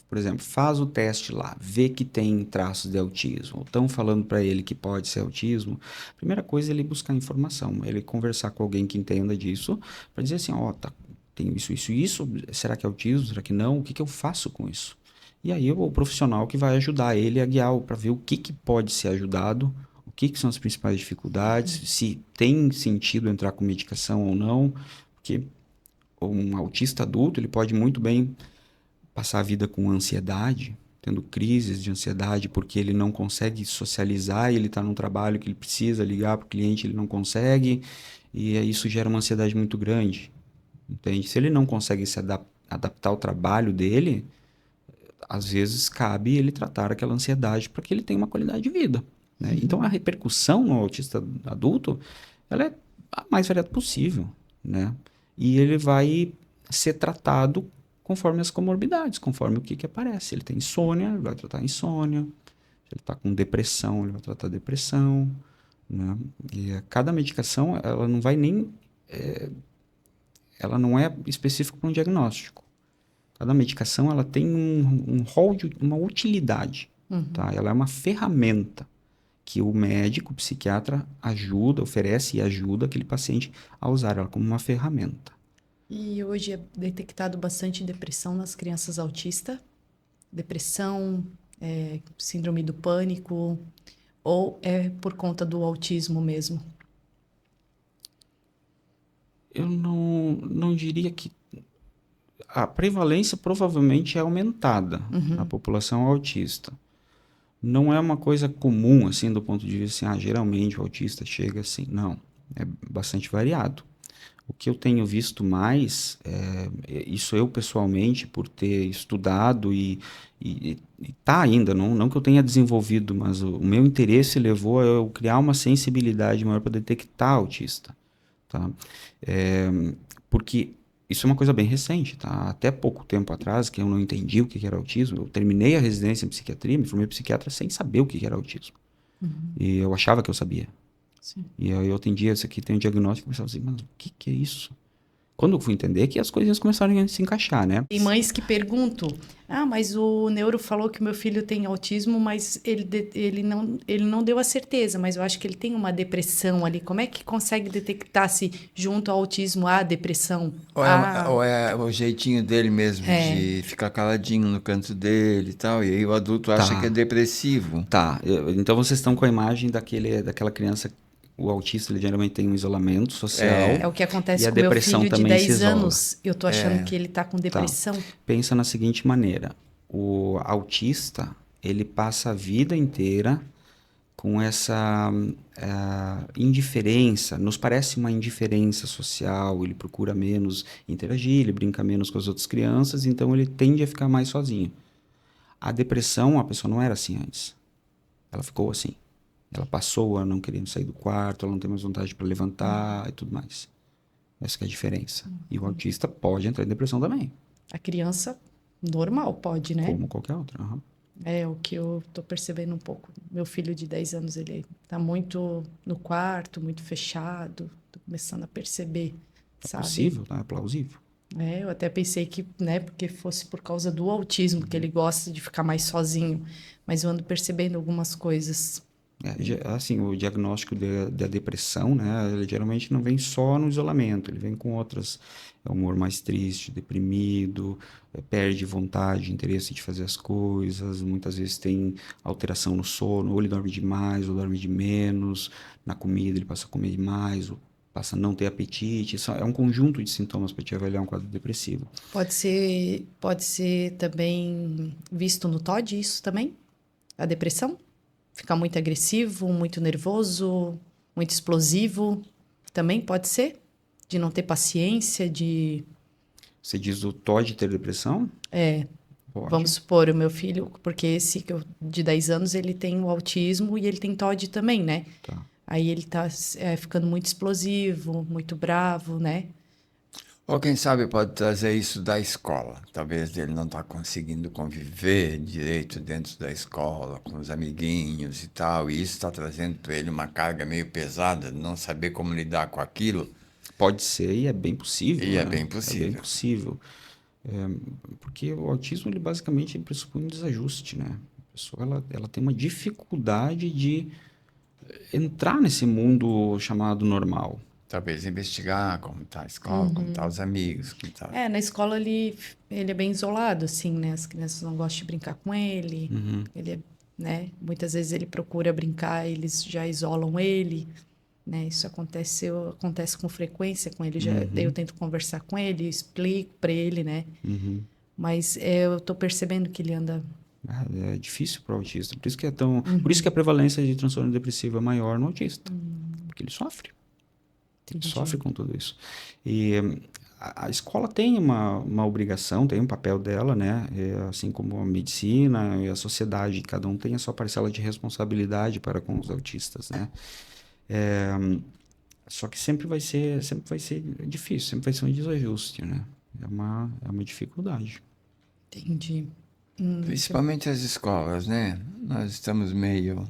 por exemplo, faz o teste lá, vê que tem traços de autismo, estão falando para ele que pode ser autismo, a primeira coisa é ele buscar informação, ele conversar com alguém que entenda disso, para dizer assim, ó, tá, tem isso, será que é autismo, será que não, o que eu faço com isso? E aí o profissional que vai ajudar ele a guiar para ver o que pode ser ajudado, o que são as principais dificuldades, se tem sentido entrar com medicação ou não, porque um autista adulto ele pode muito bem passar a vida com ansiedade, tendo crises de ansiedade porque ele não consegue socializar e ele está num trabalho que ele precisa ligar para o cliente, ele não consegue, e isso gera uma ansiedade muito grande, entende? Se ele não consegue se adaptar ao trabalho dele, às vezes cabe ele tratar aquela ansiedade para que ele tenha uma qualidade de vida, né? Então a repercussão no autista adulto, ela é a mais variada possível, né? E ele vai ser tratado conforme as comorbidades, conforme o que aparece. Ele tem insônia, ele vai tratar insônia. Se ele está com depressão, ele vai tratar depressão, né? E cada medicação, ela não vai nem... ela não é específica para um diagnóstico. Cada medicação, ela tem um rol de uma utilidade, tá? Ela é uma ferramenta que o médico, o psiquiatra oferece e ajuda aquele paciente a usar ela como uma ferramenta. E hoje é detectado bastante depressão nas crianças autistas? depressão, síndrome do pânico, ou é por conta do autismo mesmo? Eu não diria que... A prevalência provavelmente é aumentada na população autista. Não é uma coisa comum, assim, do ponto de vista, assim, geralmente o autista chega assim. Não, é bastante variado. O que eu tenho visto mais, isso eu pessoalmente, por ter estudado e tá ainda, não que eu tenha desenvolvido, mas o meu interesse levou a eu criar uma sensibilidade maior para detectar autista, tá? Porque isso é uma coisa bem recente, tá? Até pouco tempo atrás, que eu não entendi o que era autismo, eu terminei a residência em psiquiatria, me formei psiquiatra sem saber o que era autismo. E eu achava que eu sabia. Sim. E aí eu atendia, isso aqui tem um diagnóstico, e pensava assim, mas o que é isso? Quando eu fui entender que as coisinhas começaram a se encaixar, né? Tem mães que perguntam, mas o neuro falou que o meu filho tem autismo, mas ele não deu a certeza, mas eu acho que ele tem uma depressão ali. Como é que consegue detectar se junto ao autismo há depressão? Ou é o jeitinho dele mesmo de ficar caladinho no canto dele e tal, e aí o adulto acha que é Tá, depressivo. tá. Então vocês estão com a imagem daquela criança, o autista, ele geralmente tem um isolamento social É o que e acontece a com meu depressão filho de também se 10 isola. anos. Eu tô achando que ele tá com Tá. depressão. Pensa na seguinte maneira, o autista, ele passa a vida inteira com essa indiferença, nos parece uma indiferença social, ele procura menos interagir, ele brinca menos com as outras crianças, então ele tende a ficar mais sozinho. A depressão, a pessoa não era assim antes. Ela ficou assim. Ela passou a não querer sair do quarto, ela não tem mais vontade para levantar e tudo mais. Essa que é a diferença. E o autista pode entrar em depressão também, A criança normal pode, né? como qualquer outra. Aham. É o que eu tô percebendo um pouco. Meu filho de 10 anos, ele tá muito no quarto, muito fechado. Tô começando a perceber, É sabe? possível, tá? É plausível. Eu até pensei que, né, porque fosse por causa do autismo, que ele gosta de ficar mais sozinho. Mas eu ando percebendo algumas coisas. Assim, o diagnóstico da depressão, né, ele geralmente não vem só no isolamento, ele vem com outras, humor mais triste, deprimido, perde vontade, interesse de fazer as coisas, muitas vezes tem alteração no sono, ou ele dorme demais, ou dorme de menos, na comida ele passa a comer demais, ou passa a não ter apetite, isso é um conjunto de sintomas para te avaliar um quadro depressivo. Pode ser também visto no TOD, isso também? A depressão? Ficar muito agressivo, muito nervoso, muito explosivo. Também pode ser? De não ter paciência, de... Você diz o TOD ter depressão? Vamos Pode. supor, o meu filho, porque esse que de 10 anos, ele tem o autismo e ele tem TOD também, né? Tá. Aí ele tá ficando muito explosivo, muito bravo, né? Ou quem sabe pode trazer isso da escola. Talvez ele não está conseguindo conviver direito dentro da escola, com os amiguinhos e tal, e isso está trazendo para ele uma carga meio pesada, de não saber como lidar com aquilo. Pode ser e é bem possível, E é né? bem É bem possível. possível. Porque o autismo, ele basicamente pressupõe um desajuste, né? A pessoa, ela tem uma dificuldade de entrar nesse mundo chamado normal. Talvez investigar como está a escola, como estão os amigos, como tá... Na escola ele é bem isolado, assim, né? As crianças não gostam de brincar com ele. Ele é, né? Muitas vezes ele procura brincar, eles já isolam ele, né? Isso acontece com frequência com ele. Daí eu tento conversar com ele, explico para ele, né? Mas eu tô percebendo que ele anda... É difícil para o autista. Por isso que a prevalência de transtorno depressivo é maior no autista. Porque ele sofre. Ele Entendi. sofre com tudo isso. E a escola tem uma obrigação, tem um papel dela, né? Assim como a medicina e a sociedade, cada um tem a sua parcela de responsabilidade para com os autistas, né? Só que sempre vai ser difícil, sempre vai ser um desajuste, né? É uma dificuldade. Entendi. Principalmente as escolas, né? Nós estamos meio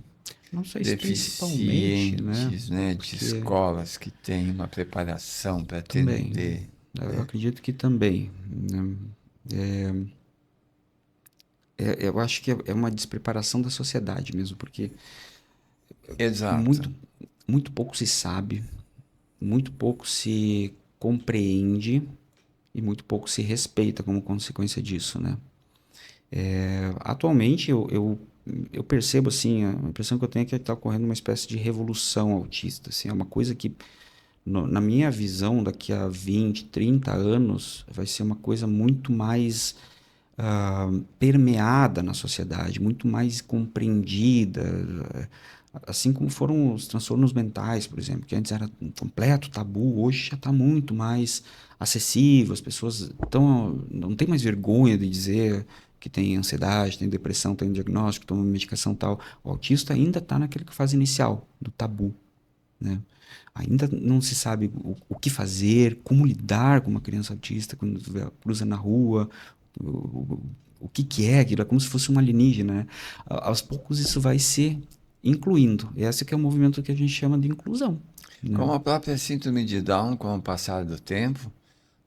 Não sei se principalmente, né? deficientes, né? De Porque escolas que têm uma preparação para também, atender. eu acredito que também, né? Eu acho que é uma despreparação da sociedade mesmo, porque Exato. muito, muito pouco se sabe, muito pouco se compreende e muito pouco se respeita como consequência disso, né? Atualmente, eu percebo, assim, a impressão que eu tenho é que está ocorrendo uma espécie de revolução autista, assim, é uma coisa que, na minha visão, daqui a 20, 30 anos, vai ser uma coisa muito mais permeada na sociedade, muito mais compreendida, assim como foram os transtornos mentais, por exemplo, que antes era um completo tabu, hoje já está muito mais acessível, as pessoas não tem mais vergonha de dizer que tem ansiedade, tem depressão, tem diagnóstico, toma medicação e tal. O autista ainda está naquele fase inicial do tabu, né? Ainda não se sabe o que fazer, como lidar com uma criança autista quando cruza na rua, o, o que é aquilo, é como se fosse um alienígena, né? Aos poucos isso vai se incluindo. Esse que é o movimento que a gente chama de inclusão, né? Com a própria síndrome de Down, com o passar do tempo,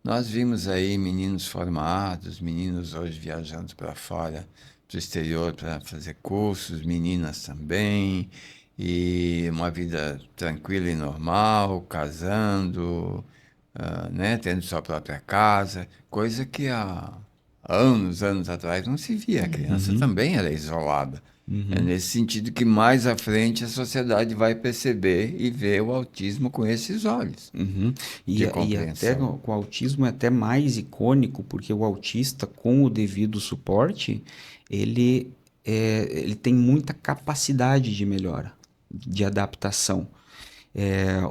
nós vimos aí meninos formados, meninos hoje viajando para fora, para o exterior para fazer cursos, meninas também, e uma vida tranquila e normal, casando, né, tendo sua própria casa, coisa que há anos atrás não se via. A criança também era isolada. É nesse sentido que mais à frente a sociedade vai perceber e ver o autismo com esses olhos de E até compreensão. com o autismo é até mais icônico, porque o autista, com o devido suporte, ele tem muita capacidade de melhora, de adaptação.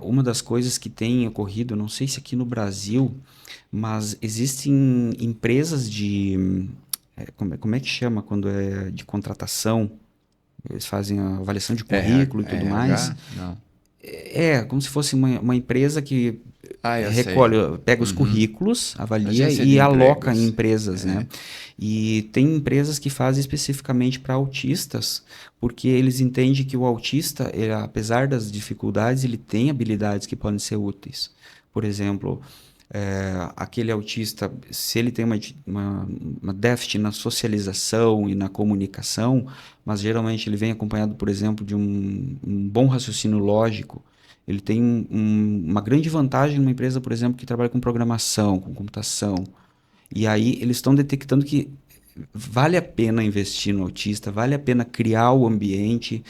Uma das coisas que tem ocorrido, não sei se aqui no Brasil, mas existem empresas como é que chama quando é de contratação? Eles fazem a avaliação de currículo e tudo mais. RH? Não. Como se fosse uma empresa que Ah, eu sei. recolhe, pega os currículos, avalia Agência e de aloca em empregos. empresas, né? E tem empresas que fazem especificamente para autistas, porque eles entendem que o autista, apesar das dificuldades, ele tem habilidades que podem ser úteis. Por exemplo, aquele autista, se ele tem uma déficit na socialização e na comunicação, mas geralmente ele vem acompanhado, por exemplo, de um bom raciocínio lógico, ele tem uma grande vantagem numa empresa, por exemplo, que trabalha com programação, com computação. E aí eles estão detectando que vale a pena investir no autista, vale a pena criar o ambiente.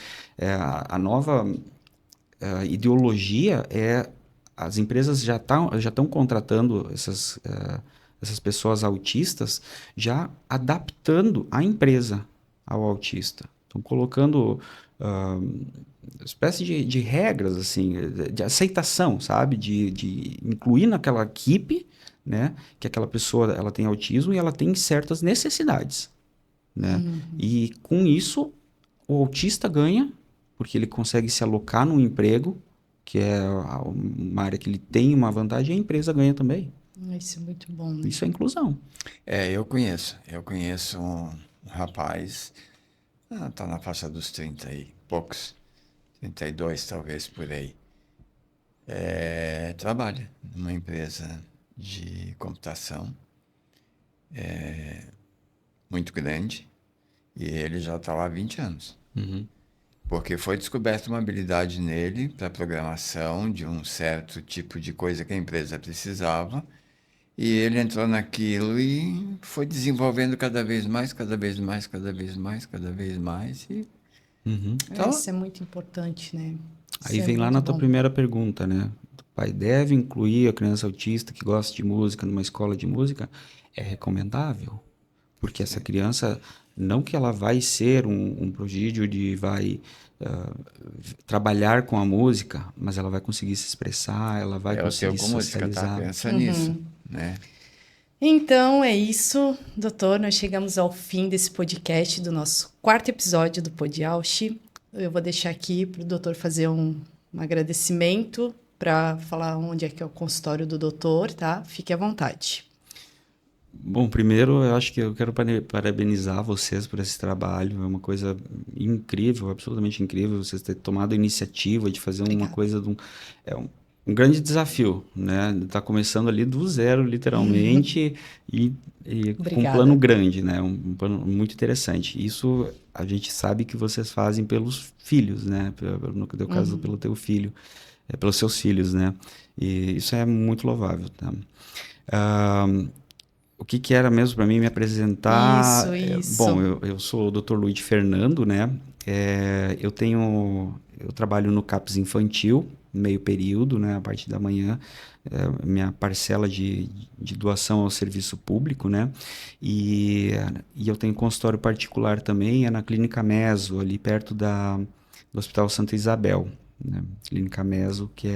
A nova ideologia as empresas já estão contratando essas pessoas autistas, já adaptando a empresa ao autista. Estão colocando espécie de regras, assim, de aceitação, sabe? De incluir naquela equipe, né? Que aquela pessoa ela tem autismo e ela tem certas necessidades, né? E com isso, o autista ganha, porque ele consegue se alocar num emprego, que é uma área que ele tem uma vantagem, e a empresa ganha também. Isso é muito bom, né? Isso é inclusão. Eu conheço um rapaz, tá na faixa dos 30 e poucos, 32 talvez por aí. Trabalha numa empresa de computação muito grande e ele já está lá há 20 anos. Porque foi descoberta uma habilidade nele para programação de um certo tipo de coisa que a empresa precisava. E ele entrou naquilo e foi desenvolvendo cada vez mais, cada vez mais, cada vez mais, cada vez mais. E então, Isso é muito importante, né? Aí Isso é vem lá muito na tua bom. primeira pergunta, né? O pai deve incluir a criança autista que gosta de música numa escola de música? É recomendável, porque essa criança, não que ela vai ser um prodígio vai trabalhar com a música, mas ela vai conseguir se expressar, ela vai é o teu conseguir com música, tá? socializar. Pensa nisso, né? Então é isso, doutor. Nós chegamos ao fim desse podcast, do nosso quarto episódio do Podialche. Eu vou deixar aqui para o doutor fazer um agradecimento, para falar onde é que é o consultório do doutor, tá? Fique à vontade. Bom, primeiro eu acho que eu quero parabenizar vocês por esse trabalho. É uma coisa incrível, absolutamente incrível, vocês terem tomado a iniciativa de fazer uma Obrigada. coisa é um grande desafio, né? Tá começando ali do zero, literalmente, e com um Obrigada. plano grande, né? Um plano muito interessante. Isso a gente sabe que vocês fazem pelos filhos, né? No teu caso, pelo teu filho, pelos seus filhos, né? E isso é muito louvável, tá? o que que era mesmo para mim me apresentar? Isso. Bom, eu sou o Dr. Luiz Fernando, né? Eu trabalho no CAPS infantil, meio período, né? A parte da manhã, minha parcela de doação ao serviço público, né? E eu tenho consultório particular também, é na Clínica Meso, ali perto do Hospital Santa Isabel, né? Clínica Meso, que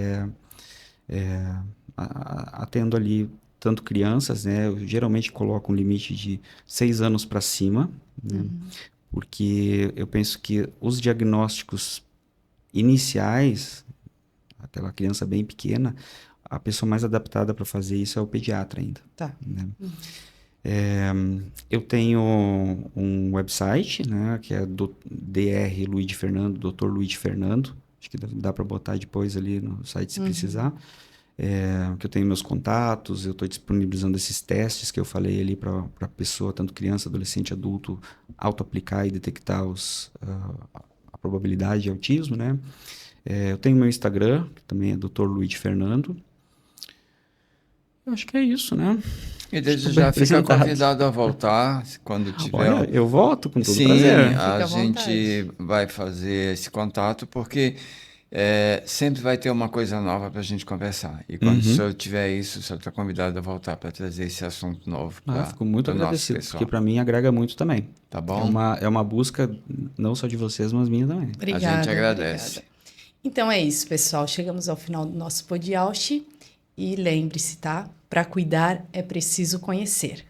atendo ali tanto crianças, né? Eu geralmente coloco um limite de 6 anos para cima, né? Porque eu penso que os diagnósticos iniciais, aquela criança bem pequena, a pessoa mais adaptada para fazer isso é o pediatra ainda. Tá. Né? Eu tenho um website, né? Que é do Dr. Luiz Fernando, Dr. Luiz Fernando. Acho que dá para botar depois ali no site se precisar. Que eu tenho meus contatos, eu estou disponibilizando esses testes que eu falei ali para a pessoa, tanto criança, adolescente, adulto, auto-aplicar e detectar a probabilidade de autismo, né? Eu tenho meu Instagram, que também é Dr. Luiz Fernando. Eu acho que é isso, né? E desde já fica convidado a voltar quando tiver. Olha, eu volto com todo Sim, prazer. a gente vai fazer esse contato porque sempre vai ter uma coisa nova para a gente conversar. E quando o senhor tiver isso, o senhor está convidado a voltar para trazer esse assunto novo para Fico muito agradecido, porque para mim agrega muito também. Tá bom? É uma busca não só de vocês, mas minha também. Obrigada, a gente agradece. Obrigada. Então é isso, pessoal. Chegamos ao final do nosso podcast. E lembre-se, tá? Para cuidar é preciso conhecer.